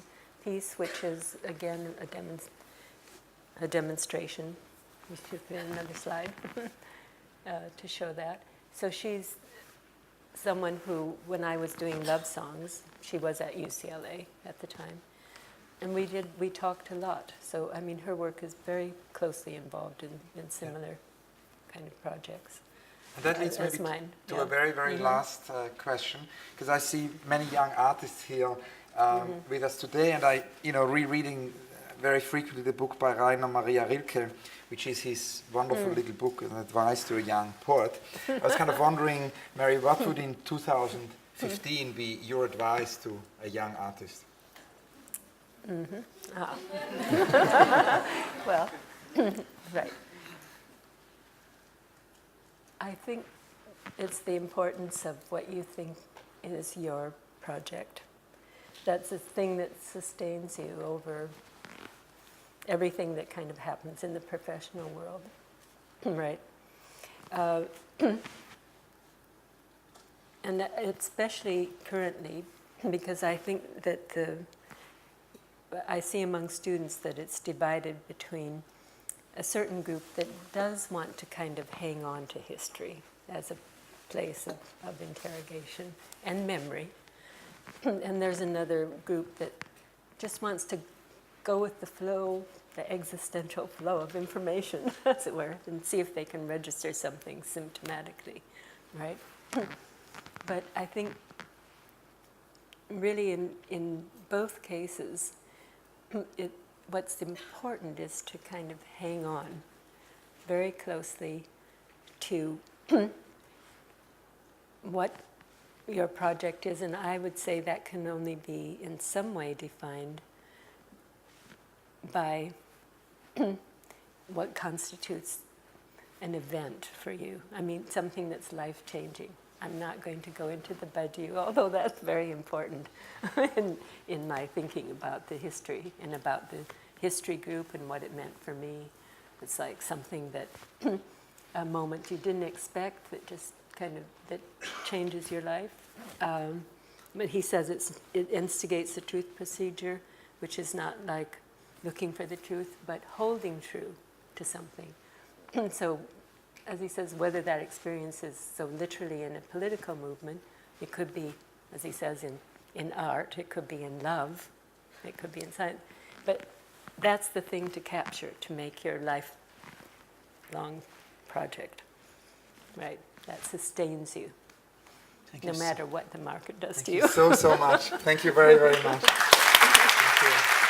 piece, which is, again, a demonstration. We should put in another slide to show that. So she's someone who, when I was doing love songs, she was at UCLA at the time. And we talked a lot. So, I mean, her work is very closely involved in similar kind of projects. And that leads me to a very, very last question, because I see many young artists here with us today, and I, rereading very frequently the book by Rainer Maria Rilke, which is his wonderful little book, An Advice to a Young Poet. I was kind of wondering, Mary, what would in 2015 be your advice to a young artist? Well, right. I think it's the importance of what you think is your project. That's the thing that sustains you over everything that kind of happens in the professional world, right? And especially currently, because I think that I see among students that it's divided between a certain group that does want to kind of hang on to history as a place of interrogation and memory. And there's another group that just wants to go with the flow, the existential flow of information, as it were, and see if they can register something symptomatically, right? But I think really in both cases, what's important is to kind of hang on very closely to what your project is, and I would say that can only be in some way defined by what constitutes an event for you. I mean, something that's life-changing. I'm not going to go into the badu, although that's very important in my thinking about the history and about the history group and what it meant for me. It's like something that, a moment you didn't expect that just kind of, that changes your life. But he says it instigates the truth procedure, which is not like looking for the truth, but holding true to something. So, as he says, whether that experience is so literally in a political movement, it could be, as he says, in art, it could be in love, it could be in science. But that's the thing to capture, to make your lifelong project, right? That sustains you, no matter what the market does to you. Thank you so much. Thank you very, very much. Thank you.